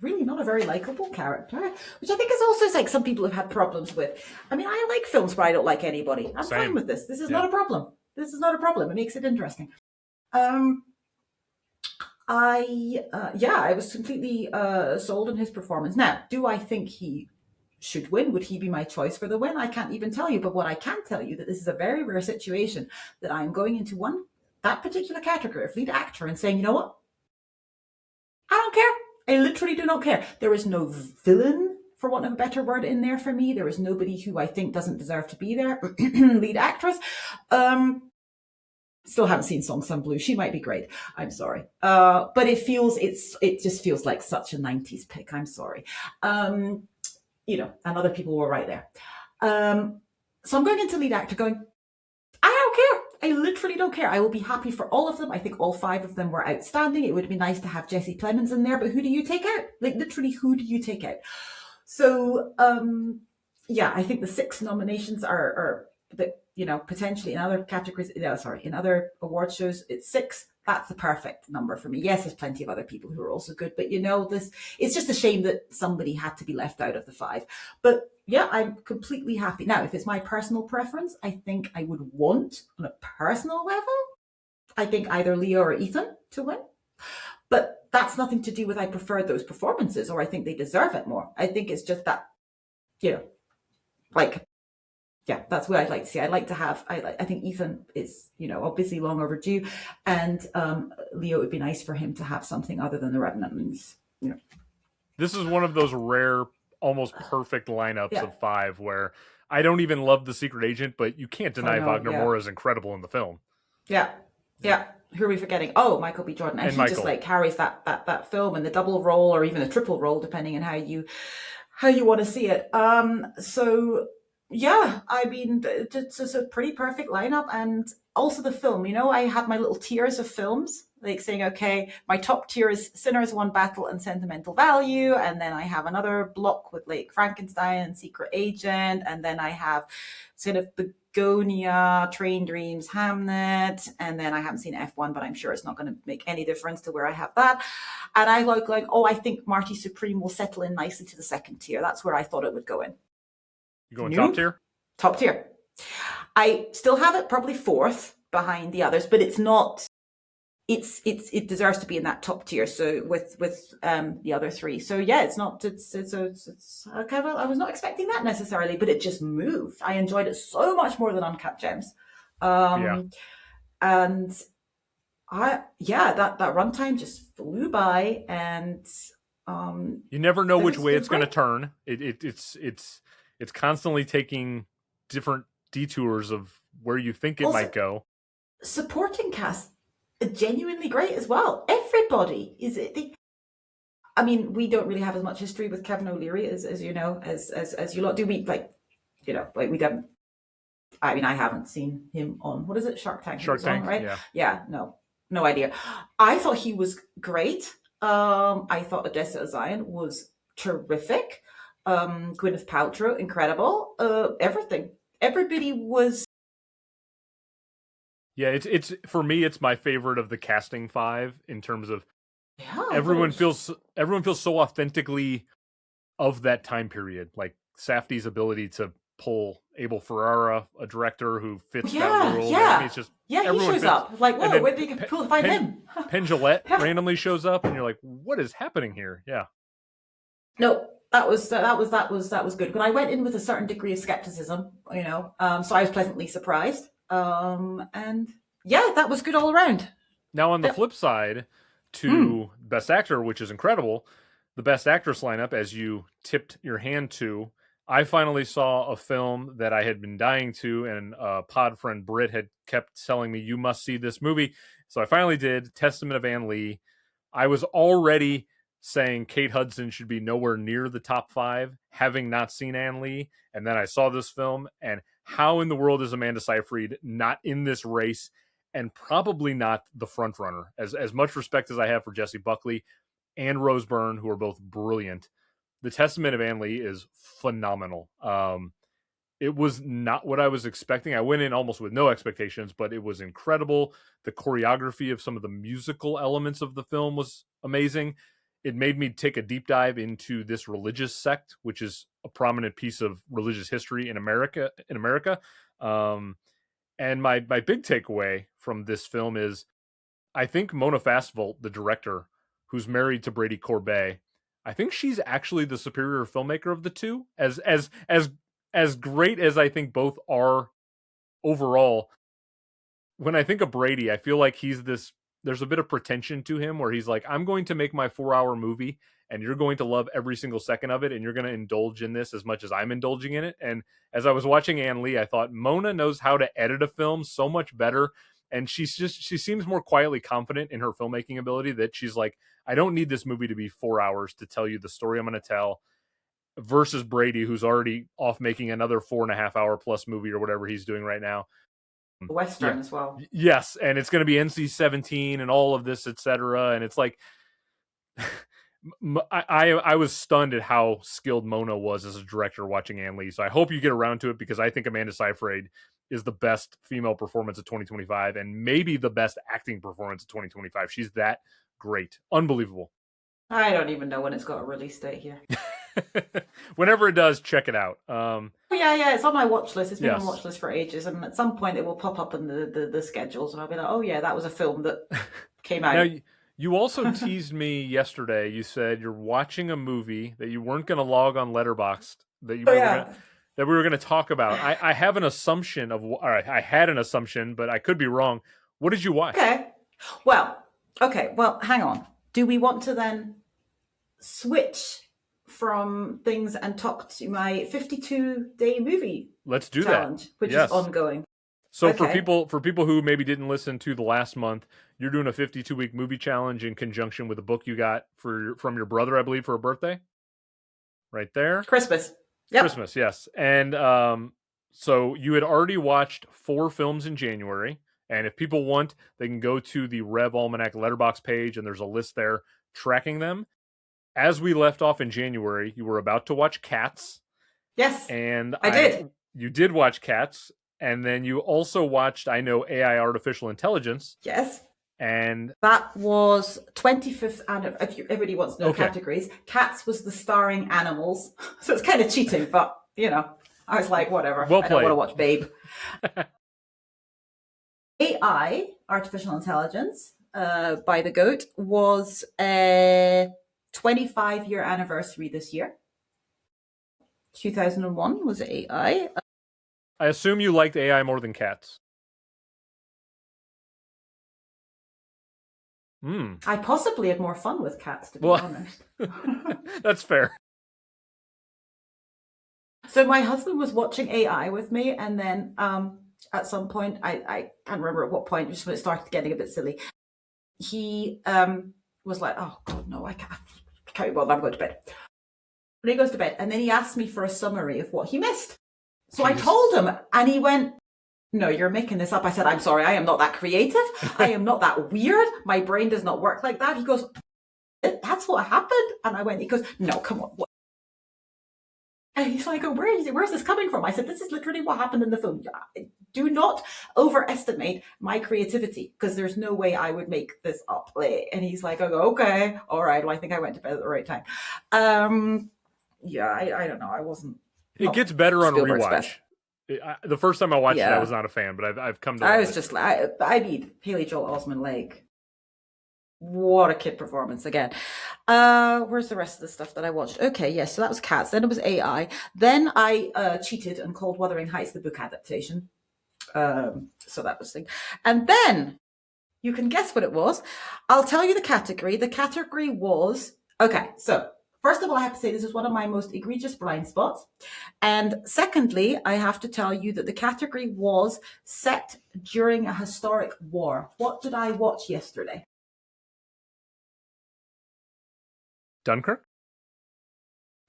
really not a very likable character, which I think is also some people have had problems with. I mean, I like films where I don't like anybody. I'm fine with this. This is not a problem. This is not a problem. It makes it interesting. I was completely sold on his performance. Now, do I think he should win? Would he be my choice for the win? I can't even tell you. But what I can tell you, that this is a very rare situation, that I'm going into that particular category of lead actor and saying, you know what? I don't care. I literally do not care. There is no villain, for want of a better word, in there for me. There is nobody who I think doesn't deserve to be there. Lead actress. Still haven't seen Song Sung Blue. She might be great. I'm sorry. But it just feels like such a 90s pick. I'm sorry. And other people were right there. So I'm going into lead actor going, I don't care. I literally don't care. I will be happy for all of them. I think all 5 of them were outstanding. It would have been nice to have Jesse Plemons in there, but who do you take out? Literally, who do you take out? So, I think the 6 nominations are potentially in other categories, in other award shows, it's 6. That's the perfect number for me. Yes, there's plenty of other people who are also good, but it's just a shame that somebody had to be left out of the 5. But yeah, I'm completely happy. Now, if it's my personal preference, I think I would want, on a personal level, I think either Leo or Ethan to win. But that's nothing to do with I prefer those performances or I think they deserve it more. I think it's just that, Yeah, that's what I'd like to see. I'd like to have. I think Ethan is, obviously long overdue, and Leo, it would be nice for him to have something other than the Revenant. This is one of those rare, almost perfect lineups Yeah. of 5 where I don't even love The Secret Agent, but you can't I deny know. Wagner Yeah. Moura is incredible in the film. Yeah. Yeah. Who are we forgetting? Oh, Michael B. Jordan, and And he just Michael. like carries that film in the double role or even a triple role, depending on how you want to see it. So yeah, I mean, it's a pretty perfect lineup, and also the film. I had my little tiers of films, like saying, okay, my top tier is Sinners, One Battle, and Sentimental Value, and then I have another block with like Frankenstein and Secret Agent, and then I have sort of Begonia, Train Dreams, Hamnet, and then I haven't seen F1, but I'm sure it's not going to make any difference to where I have that. And I like going, I think Marty Supreme will settle in nicely to the second tier. That's where I thought it would go in. You going Nope. top tier? Top tier. I still have it probably fourth behind the others, but it's not. It deserves to be in that top tier. So with the other three. So yeah, it's not. It's okay. Well, I was not expecting that necessarily, but it just moved. I enjoyed it so much more than Uncut Gems. Yeah. And that runtime just flew by, and You never know it which was- way it it's was going to great. turn. It's constantly taking different detours of where you think it Also- might go. Supporting cast genuinely great as well. Everybody is it. I mean, we don't really have as much history with Kevin O'Leary as you know, as you lot do. We like we don't. I mean, I haven't seen him on what is it, Shark Tank? Shark Tank, right? yeah. No idea. I thought he was great. I thought Odessa Zion was terrific. Gwyneth Paltrow, incredible. Everything. Everybody was. Yeah, it's for me, it's my favorite of the casting 5 in terms of Yeah, everyone feels so authentically of that time period. Like Safdie's ability to pull Abel Ferrara, a director who fits that world. Yeah. I mean, it's just He everyone shows fits. up. Like, And whoa, then where did you find him? Penn Jillette Yeah. randomly shows up, and you're like, "What is happening here?" Yeah, No, that was good. But I went in with a certain degree of skepticism, so I was pleasantly surprised. And yeah, that was good all around. Now on the flip side, to Best Actor, which is incredible, the Best Actress lineup, as you tipped your hand to, I finally saw a film that I had been dying to, and pod friend Britt had kept telling me, you must see this movie. So I finally did, Testament of Anne Lee. I was already saying Kate Hudson should be nowhere near the top 5, having not seen Anne Lee. And then I saw this film, and how in the world is Amanda Seyfried not in this race, and probably not the front runner? As much respect as I have for Jessie Buckley and Rose Byrne, who are both brilliant, The Testament of Anne Lee is phenomenal. It was not what I was expecting. I went in almost with no expectations, but it was incredible. The choreography of some of the musical elements of the film was amazing. It made me take a deep dive into this religious sect, which is a prominent piece of religious history in America. And my big takeaway from this film is, I think Mona Fastvolt, the director, who's married to Brady Corbet, I think she's actually the superior filmmaker of the two. As great as I think both are overall, when I think of Brady, I feel like there's a bit of pretension to him where he's like, I'm going to make my 4-hour movie and you're going to love every single second of it, and you're going to indulge in this as much as I'm indulging in it. And as I was watching Anne Lee, I thought Mona knows how to edit a film so much better. And she seems more quietly confident in her filmmaking ability, that she's like, I don't need this movie to be 4 hours to tell you the story I'm going to tell, versus Brady, who's already off making another 4.5-hour plus movie or whatever he's doing right now. Western as well. Yes. And it's going to be NC-17 and all of this, etc. And it's like, I was stunned at how skilled Mona was as a director watching Anne Lee. So I hope you get around to it, because I think Amanda Seyfried is the best female performance of 2025, and maybe the best acting performance of 2025. She's that great. Unbelievable. I don't even know when it's got a release date here. Whenever it does, check it out. Yeah, it's on my watch list. It's been Yes. on watch list for ages, and at some point it will pop up in the schedules, and I'll be like, oh yeah, that was a film that came out. Now, you also teased me yesterday. You said you're watching a movie that you weren't going to log on Letterboxd. That you were gonna, that we were going to talk about. I have an assumption of, or I had an assumption, but I could be wrong. What did you watch? Okay. Well, hang on. Do we want to then switch from things and talk to my 52-day movie Let's do challenge, that. which Yes. is ongoing? So Okay. for people who maybe didn't listen to the last month, you're doing a 52-week movie challenge in conjunction with a book you got from your brother, I believe, for a birthday. Right there. Christmas. Yep. Christmas, yes. And so you had already watched 4 films in January. And if people want, they can go to the Rev Almanac letterbox page, and there's a list there tracking them. As we left off in January, you were about to watch Cats. Yes. And I did. You did watch Cats. And then you also watched, I know, AI Artificial Intelligence. Yes. And that was 25th anniversary. If everybody wants to know categories, Cats was the starring animals. So it's kind of cheating, but, you know, I was like, whatever. Well I don't want to watch Babe. AI, Artificial Intelligence, by the GOAT, was a 25-year anniversary this year. 2001 was AI. I assume you liked AI more than Cats. I possibly had more fun with Cats, to be honest. That's fair. So my husband was watching AI with me, and then at some point, I can't remember at what point, just when it started getting a bit silly, he was like, oh, God, no, I can't be bothered, I'm going to bed. But he goes to bed, and then he asked me for a summary of what he missed. So I told him, and he went, no, you're making this up. I said, I'm sorry, I am not that creative. I am not that weird. My brain does not work like that. He goes, that's what happened? And I went, he goes, no, come on. What? And he's like, oh, where's this coming from? I said, this is literally what happened in the film. Do not overestimate my creativity, because there's no way I would make this up. And he's like, oh, okay, all right. Well, I think I went to bed at the right time. Yeah, I don't know. I wasn't. It gets better on rewatch. The first time I watched it, I was not a fan, but I've come to. I was just like, I mean, Haley Joel Osment, like, what a kid performance again. Where's the rest of the stuff that I watched? Okay, yes, so that was Cats. Then it was AI. Then I cheated and called Wuthering Heights the book adaptation. So that was the thing. And then you can guess what it was. I'll tell you the category. The category was, okay, so first of all, I have to say this is one of my most egregious blind spots. And secondly, I have to tell you that the category was set during a historic war. What did I watch yesterday? Dunkirk?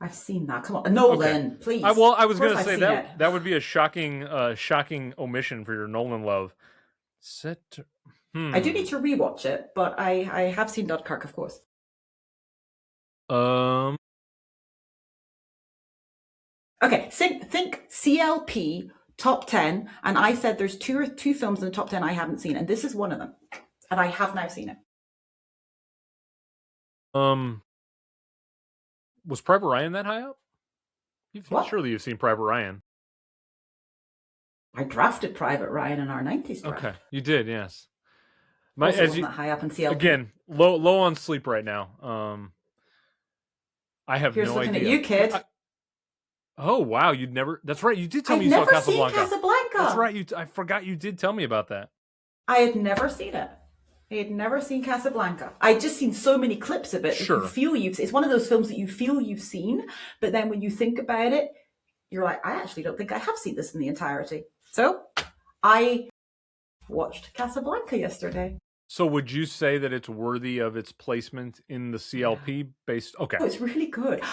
I've seen that. Come on. Nolan, please. I was going to say that would be a shocking omission for your Nolan love. I do need to rewatch it, but I have seen Dunkirk, of course. Okay, think CLP top 10, and I said there's two films in the top 10 I haven't seen, and this is one of them, and I have now seen it. Was Private Ryan that high up? Surely you've seen Private Ryan. I drafted Private Ryan in our 90s draft. Okay, you did, yes. Wasn't that high up in CLP. Again, low on sleep right now. I have Here's no looking idea. At you, kid. Oh wow, you'd never. That's right. You did tell me you saw Casablanca. Casablanca. That's right. I forgot you did tell me about that. I had never seen it. I had never seen Casablanca. I'd just seen so many clips of it. Sure. It's one of those films that you feel you've seen, but then when you think about it, you're like, I actually don't think I have seen this in the entirety. So I watched Casablanca yesterday. So would you say that it's worthy of its placement in the CLP based? Okay. Oh, it's really good.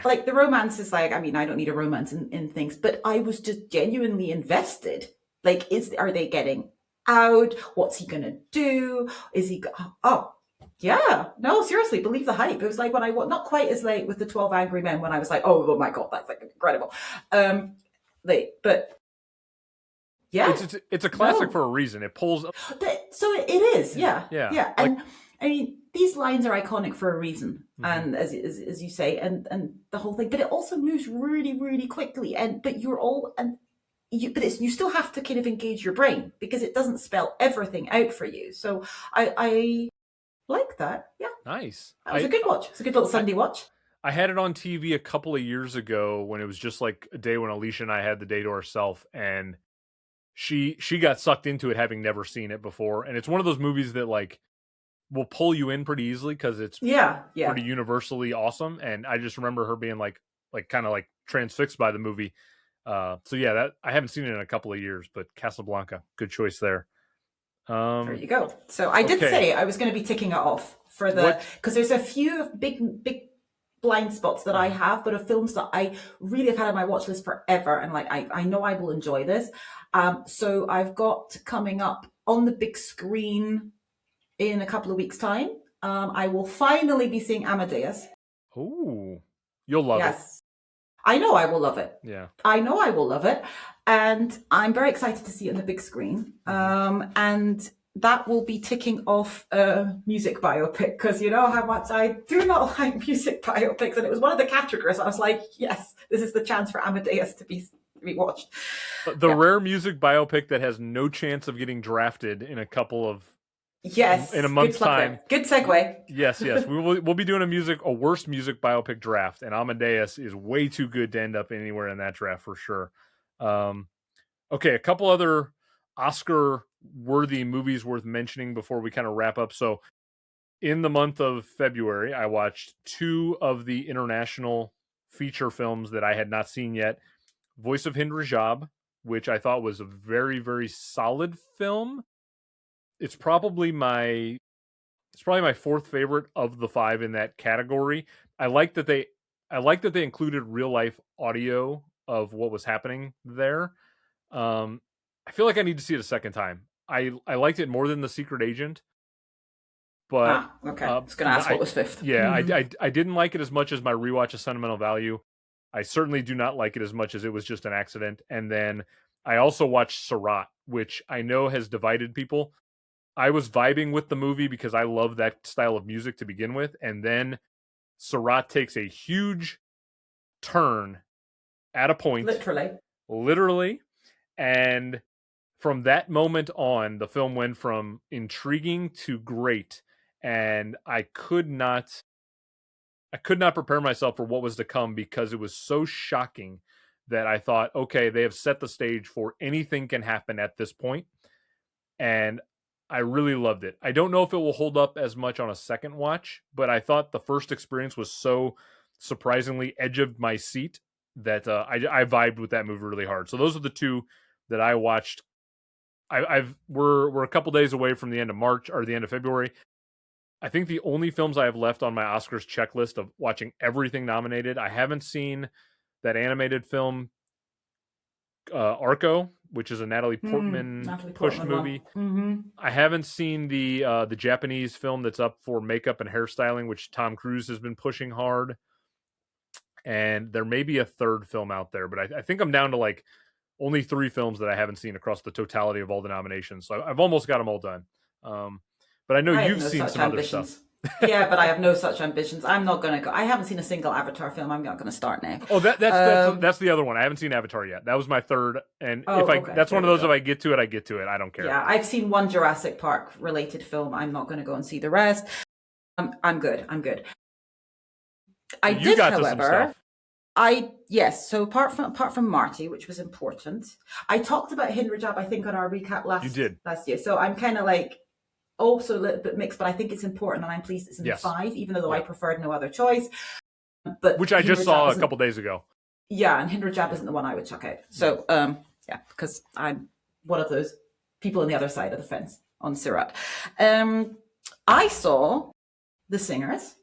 Like the romance is like, I mean, I don't need a romance in things, but I was just genuinely invested. Like, are they getting out? What's he gonna do? Is he? Oh, yeah. No, seriously, believe the hype. It was like when not quite as late with the 12 Angry Men when I was like, oh my god, that's like incredible. But yeah, it's a classic for a reason. It pulls. So it is, yeah. And like, I mean, these lines are iconic for a reason, and as you say, and the whole thing. But it also moves really, really quickly, you still have to kind of engage your brain because it doesn't spell everything out for you. So I like that. Yeah, nice. That was a good watch. It's a good little Sunday watch. I had it on TV a couple of years ago when it was just like a day when Alicia and I had the day to ourselves, and she got sucked into it having never seen it before. And it's one of those movies that like will pull you in pretty easily because it's pretty universally awesome. And I just remember her being like kind of like transfixed by the movie. So yeah, that I haven't seen it in a couple of years, but Casablanca, good choice there. There you go. So I did say I was going to be ticking it off for the, because there's a few big blind spots that I have, but of films that I really have had on my watch list forever, and like I know I will enjoy this. So I've got coming up on the big screen in a couple of weeks' time. I will finally be seeing Amadeus. Oh, you'll love it. I know I will love it. Yeah. I know I will love it. And I'm very excited to see it on the big screen. And that will be ticking off a music biopic, because you know how much I do not like music biopics. And it was one of the categories. I was like, yes, this is the chance for Amadeus to be watched. The rare music biopic that has no chance of getting drafted in a couple of in a month's time. Good segue. Yes. We'll be doing a worst music biopic draft, and Amadeus is way too good to end up anywhere in that draft for sure. Okay, a couple other Oscar-worthy movies worth mentioning before we kind of wrap up. So, in the month of February, I watched 2 of the international feature films that I had not seen yet. Voice of Hind Rajab, which I thought was a very, very solid film. It's probably my 4th favorite of the 5 in that category. I like that they included real life audio of what was happening there. I feel like I need to see it a second time. I liked it more than The Secret Agent, but okay. I was going to ask what was 5th. Yeah, I didn't like it as much as my rewatch of Sentimental Value. I certainly do not like it as much as it was just an accident. And then I also watched Surat, which I know has divided people. I was vibing with the movie because I love that style of music to begin with. And then Surat takes a huge turn at a point. Literally. And from that moment on, the film went from intriguing to great. And I could not prepare myself for what was to come because it was so shocking that I thought, okay, they have set the stage for anything can happen at this point. And I really loved it. I don't know if it will hold up as much on a second watch, but I thought the first experience was so surprisingly edge of my seat that I vibed with that movie really hard. So those are the 2 that I watched. We're a couple days away from the end of March or the end of February. I think the only films I have left on my Oscars checklist of watching everything nominated, I haven't seen that animated film Arco, which is a Natalie Portman push movie. I haven't seen the Japanese film that's up for makeup and hairstyling, which Tom Cruise has been pushing hard. And there may be a 3rd film out there, but I think I'm down to like only 3 films that I haven't seen across the totality of all the nominations. So I've almost got them all done. But I know you've seen some other stuff. Yeah, but I have no such ambitions. I'm not going to go. I haven't seen a single Avatar film. I'm not going to start now. Oh, that's the other one. I haven't seen Avatar yet. That was my 3rd. And that's one of those, if I get to it, I get to it. I don't care. Yeah, I've seen one Jurassic Park related film. I'm not going to go and see the rest. I'm good. I did, however. So apart from Marty, which was important, I talked about Hind Rajab, I think, on our recap last year. So I'm kind of like also a little bit mixed, but I think it's important, and I'm pleased it's in the 5, even though I preferred no other choice. But which I just saw a couple days ago. Yeah, and Hind Rajab isn't the one I would chuck out. So because I'm one of those people on the other side of the fence on Surat. I saw The Singers,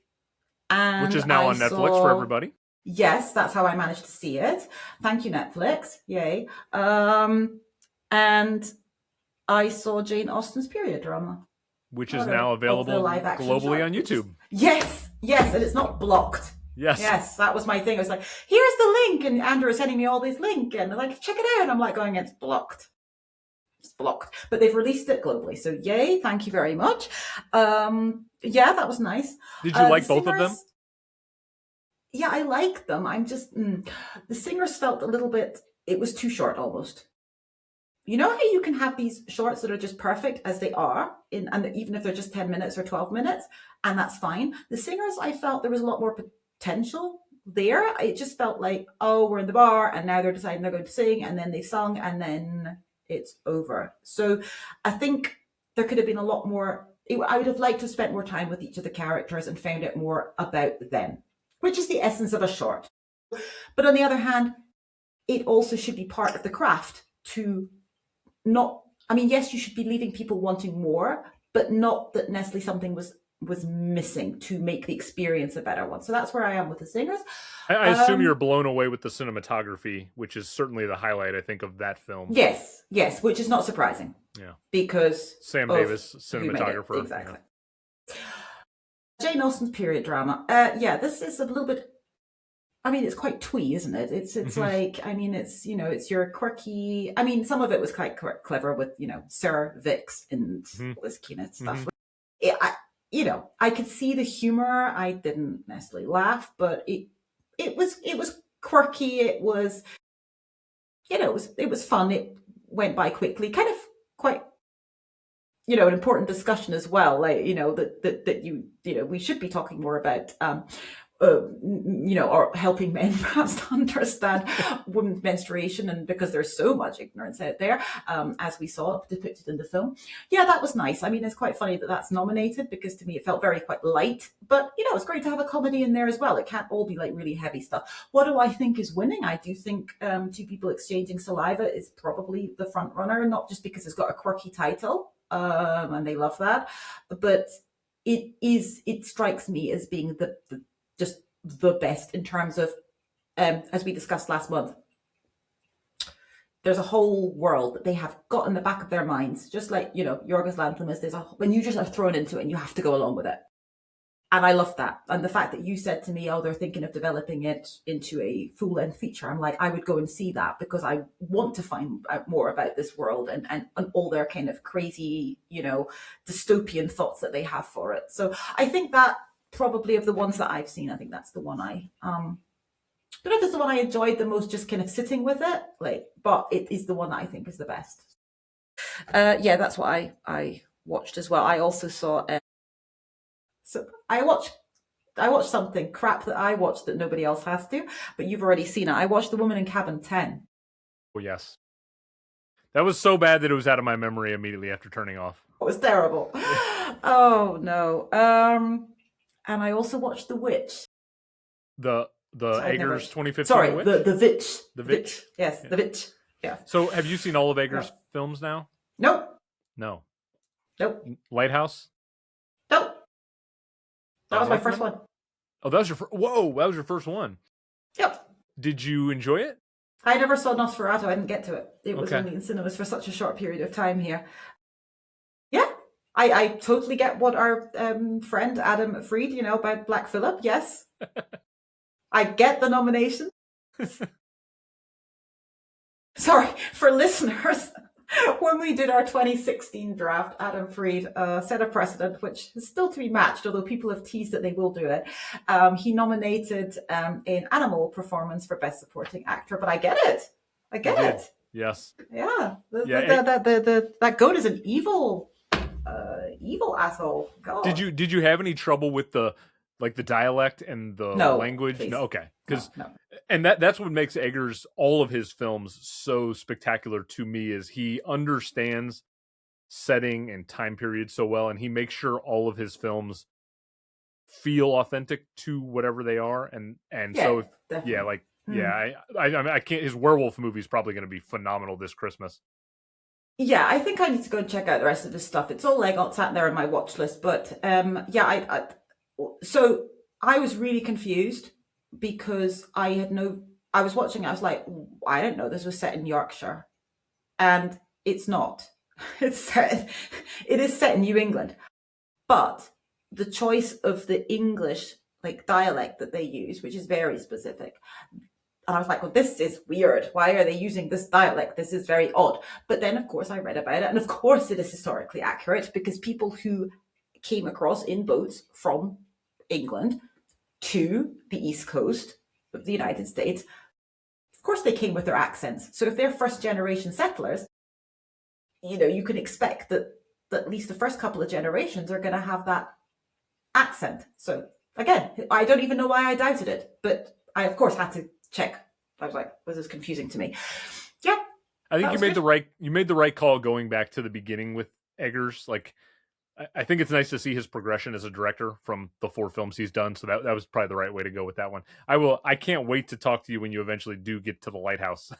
which is now on Netflix for everybody. Yes, that's how I managed to see it. Thank you, Netflix. Yay. And I saw Jane Austen's period drama, which is now available globally on YouTube. Yes, and it's not blocked. Yes, that was my thing. I was like, here's the link, and Andrew is sending me all this link, and they're like, check it out. And I'm like going, it's blocked. It's blocked. But they've released it globally. So yay, thank you very much. That was nice. Did you like both of them? Yeah, I like them. I'm just, The Singers felt a little bit, it was too short almost. You know how you can have these shorts that are just perfect as they are, and even if they're just 10 minutes or 12 minutes, and that's fine. The Singers, I felt there was a lot more potential there. It just felt like, oh, we're in the bar and now they're deciding they're going to sing, and then they sung and then it's over. So I think there could have been a lot more. I would have liked to have spent more time with each of the characters and found out more about them, which is the essence of a short. But on the other hand, it also should be part of the craft to not, I mean, yes, you should be leaving people wanting more, but not that necessarily something was missing to make the experience a better one. So that's where I am with the singers. I assume you're blown away with the cinematography, which is certainly the highlight, I think, of that film. Yes, which is not surprising. Yeah. Because Sam Davis, cinematographer. Exactly. Yeah. Jane Austen's period drama. This is a little bit, I mean, it's quite twee, isn't it? It's like, I mean, it's, it's your quirky, I mean, some of it was quite clever with, Sir Vix and all this kind of stuff. I could see the humor. I didn't necessarily laugh, but it was quirky. It was, it was fun. It went by quickly, kind of quite, an important discussion as well. Like, that we should be talking more about, or helping men perhaps to understand women's menstruation, and because there's so much ignorance out there, as we saw depicted in the film. Yeah, that was nice. I mean, it's quite funny that that's nominated, because to me it felt very quite light, but it's great to have a comedy in there as well. It can't all be like really heavy stuff. What do I think is winning? I do think Two People Exchanging Saliva is probably the front runner, not just because it's got a quirky title, and they love that, but it strikes me as being just the best in terms of, as we discussed last month, there's a whole world that they have got in the back of their minds, just like, Yorgos Lanthimos, when you just are thrown into it and you have to go along with it. And I love that. And the fact that you said to me, oh, they're thinking of developing it into a full-length feature, I'm like, I would go and see that, because I want to find out more about this world and all their kind of crazy, dystopian thoughts that they have for it. So I think that, probably of the ones that I've seen, I think that's the one I don't know if it's the one I enjoyed the most, just kind of sitting with it, but it is the one that I think is the best. That's what I watched as well. I also saw so I watched something crap that I watched that nobody else has to, but you've already seen it. I watched The Woman in Cabin 10. Oh yes, that was so bad that it was out of my memory immediately after turning off. It was terrible. Oh no. And I also watched The Witch. The Eggers 2015 Sorry, Witch? The Witch. The Witch? Yes, yeah. The Witch. Yeah. So have you seen all of Eggers' films now? Nope. No. Nope. Lighthouse? Nope. That was my first one. Oh, that was your whoa, that was your first one. Yep. Did you enjoy it? I never saw Nosferatu. I didn't get to it. It was only in cinemas for such a short period of time here. Yeah. I totally get what our friend Adam Freed, about Black Phillip. Yes. I get the nomination. Sorry, for listeners, when we did our 2016 draft, Adam Freed set a precedent, which is still to be matched, although people have teased that they will do it. He nominated an animal performance for Best Supporting Actor, but I get it. I get it. Yes. Yeah. That goat is an evil asshole. God. Did you have any trouble with the dialect and the language? Please. No, okay. Because no. And that's what makes Eggers, all of his films, so spectacular to me, is he understands setting and time period so well, and he makes sure all of his films feel authentic to whatever they are. And so definitely. I can't. His werewolf movie is probably going to be phenomenal this Christmas. Yeah, I think I need to go and check out the rest of this stuff. It's all sat there on my watch list, but so I was really confused because I was watching it, I was like, I don't know, this was set in Yorkshire. And it's not. It is set in New England. But the choice of the English dialect that they use, which is very specific. And I was like, well, this is weird. Why are they using this dialect? This is very odd. But then, of course, I read about it. And of course, it is historically accurate because people who came across in boats from England to the East Coast of the United States, of course, they came with their accents. So if they're first generation settlers, you can expect that at least the first couple of generations are going to have that accent. So Again, I don't even know why I doubted it, but I of course had to check. I was like, this is confusing to me. Yeah, I think that was good. you made the right call going back to the beginning with Eggers. Like, I think it's nice to see his progression as a director from the 4 films he's done. So that was probably the right way to go with that one. I can't wait to talk to you when you eventually do get to the lighthouse.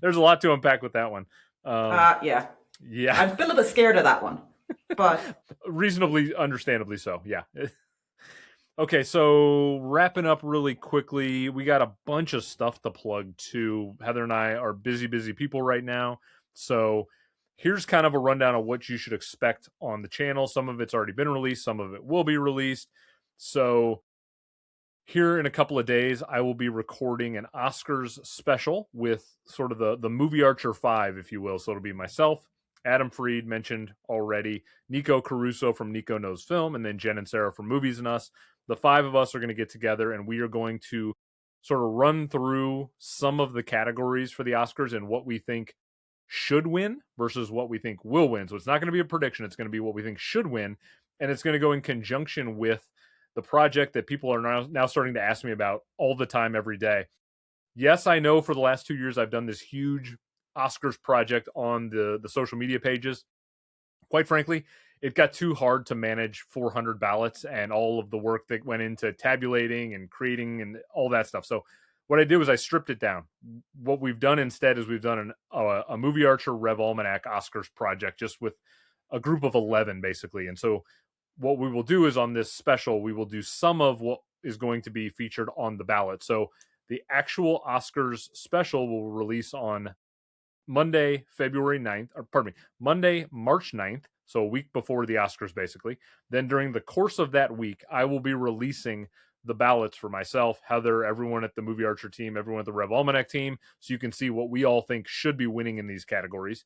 There's a lot to unpack with that one. Yeah. Yeah. I'm still a bit scared of that one, but reasonably, understandably so. Yeah. Okay, so wrapping up really quickly, we got a bunch of stuff to plug too. Heather and I are busy people right now. So here's kind of a rundown of what you should expect on the channel. Some of it's already been released, some of it will be released. So here in a couple of days, I will be recording an Oscars special with sort of the Movie Archer 5, if you will. So it'll be myself, Adam Freed, mentioned already, Nico Caruso from Nico Knows Film, and then Jen and Sarah from Movies and Us. The 5 of us are going to get together, and we are going to sort of run through some of the categories for the Oscars and what we think should win versus what we think will win. So it's not going to be a prediction. It's going to be what we think should win, and it's going to go in conjunction with the project that people are now starting to ask me about all the time, every day. Yes, I know for the last 2 years I've done this huge Oscars project on the social media pages. Quite frankly, it got too hard to manage 400 ballots and all of the work that went into tabulating and creating and all that stuff. So what I did was I stripped it down. What we've done instead is we've done a Movie Archer Rev Almanac Oscars project just with a group of 11, basically. And so what we will do is on this special, we will do some of what is going to be featured on the ballot. So the actual Oscars special will release on Monday, Monday, March 9th. So a week before the Oscars, basically. Then during the course of that week, I will be releasing the ballots for myself, Heather, everyone at the Movie Archer team, everyone at the Rev Almanac team, so you can see what we all think should be winning in these categories.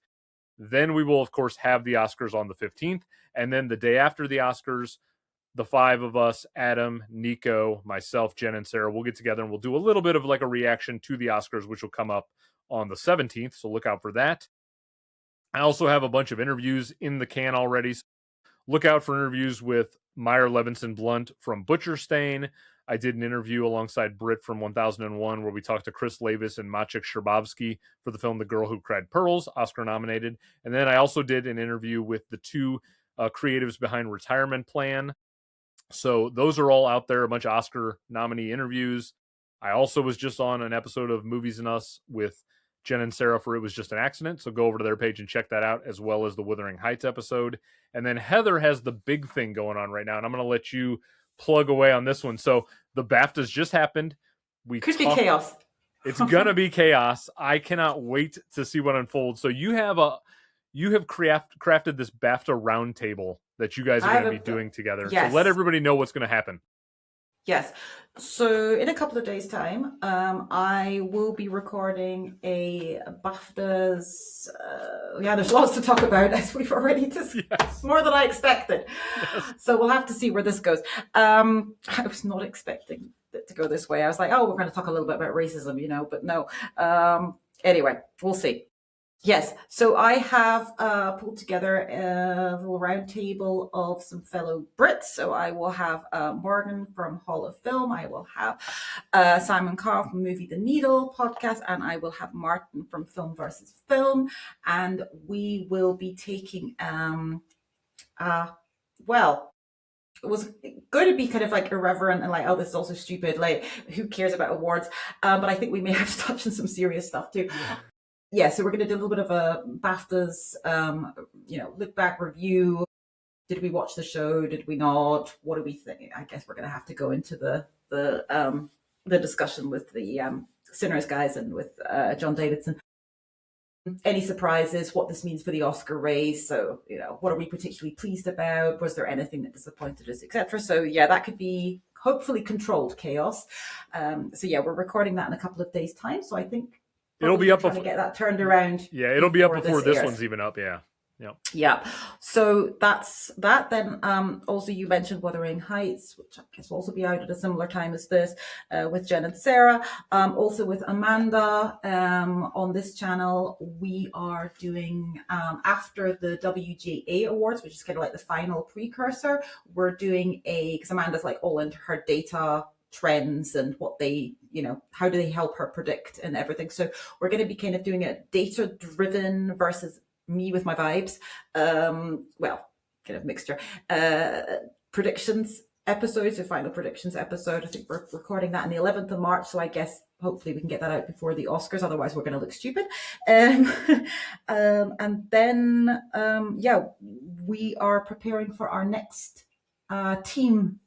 Then we will, of course, have the Oscars on the 15th. And then the day after the Oscars, the 5 of us, Adam, Nico, myself, Jen, and Sarah, we'll get together and we'll do a little bit of like a reaction to the Oscars, which will come up on the 17th. So look out for that. I also have a bunch of interviews in the can already. So look out for interviews with Meyer Levinson Blunt from Butcherstain. I did an interview alongside Britt from 1001 where we talked to Chris Lavis and Maciek Sherbowski for the film The Girl Who Cried Pearls, Oscar nominated. And then I also did an interview with the 2 creatives behind Retirement Plan. So those are all out there, a bunch of Oscar nominee interviews. I also was just on an episode of Movies and Us with Jen and Sarah for It Was Just an Accident. So go over to their page and check that out, as well as the Wuthering Heights episode. And then Heather has the big thing going on right now, and I'm going to let you plug away on this one. So the BAFTAs just happened. Could be chaos. It's going to be chaos. I cannot wait to see what unfolds. So you have crafted this BAFTA roundtable that you guys are going to be doing together. Yes. So let everybody know what's going to happen. Yes. So in a couple of days' time, I will be recording a BAFTAs. There's lots to talk about, as we've already discussed. Yes. More than I expected. Yes. So we'll have to see where this goes. I was not expecting it to go this way. I was like, oh, we're going to talk a little bit about racism, but no. Anyway, we'll see. Yes, so I have pulled together a little round table of some fellow Brits. So I will have Morgan from Hall of Film. I will have Simon Carr from Movie The Needle podcast. And I will have Martin from Film versus Film. And we will be taking, it was going to be kind of like irreverent and like, oh, this is also stupid. Like, who cares about awards? But I think we may have to touch on some serious stuff too. Yeah, so we're going to do a little bit of a BAFTAs, look back review. Did we watch the show? Did we not? What do we think? I guess we're going to have to go into the discussion with the Sinners guys and with John Davidson. Any surprises? What this means for the Oscar race? So, what are we particularly pleased about? Was there anything that disappointed us, etc.? So, yeah, that could be hopefully controlled chaos. We're recording that in a couple of days' time. So I think. It'll be up before to get that turned around. Yeah, it'll be up before this one's even up. Yeah. Yeah. Yeah. So that's that. Then also you mentioned Wuthering Heights, which I guess will also be out at a similar time as this, with Jen and Sarah. Also with Amanda on this channel, we are doing after the WGA Awards, which is kind of like the final precursor. We're doing because Amanda's like all into her data trends and what they, how do they help her predict and everything. So we're going to be kind of doing a data driven versus me with my vibes, kind of mixture, predictions episodes, the final predictions episode. I think we're recording that on the 11th of March, so I guess hopefully we can get that out before the Oscars, otherwise we're going to look stupid. And then we are preparing for our next team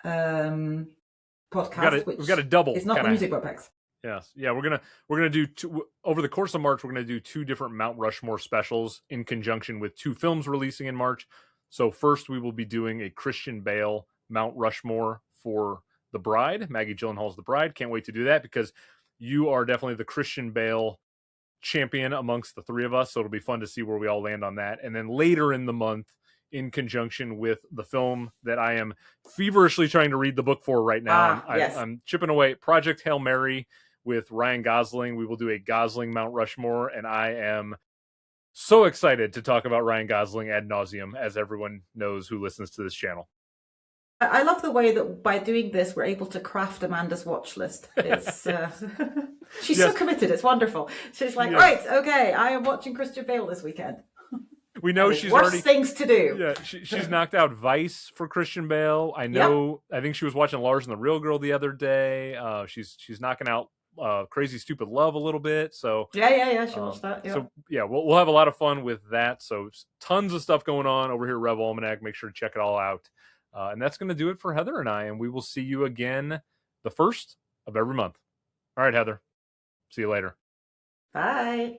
podcast, We've got a double. It's not the music Bopex. Yes. Yeah, we're gonna do over the course of March. We're gonna do 2 different Mount Rushmore specials in conjunction with 2 films releasing in March. So first, we will be doing a Christian Bale Mount Rushmore for The Bride. Maggie Gyllenhaal's The Bride. Can't wait to do that because you are definitely the Christian Bale champion amongst the 3 of us. So it'll be fun to see where we all land on that. And then later in the month, in conjunction with the film that I am feverishly trying to read the book for right now, I'm chipping away, Project Hail Mary with Ryan Gosling. We will do a Gosling Mount Rushmore, and I am so excited to talk about Ryan Gosling ad nauseum, as everyone knows who listens to this channel. I love the way that by doing this, we're able to craft Amanda's watch list. It's she's so committed. It's wonderful. She's like, right, okay, I am watching Christian Bale this weekend. We know she's worse already things to do. Yeah, she's knocked out Vice for Christian Bale. I know. Yep. I think she was watching Lars and the Real Girl the other day. She's knocking out Crazy Stupid Love a little bit. So She watched that. Yeah. So we'll have a lot of fun with that. So tons of stuff going on over here at Rev Almanac. Make sure to check it all out. And that's going to do it for Heather and I. And we will see you again the 1st of every month. All right, Heather. See you later. Bye.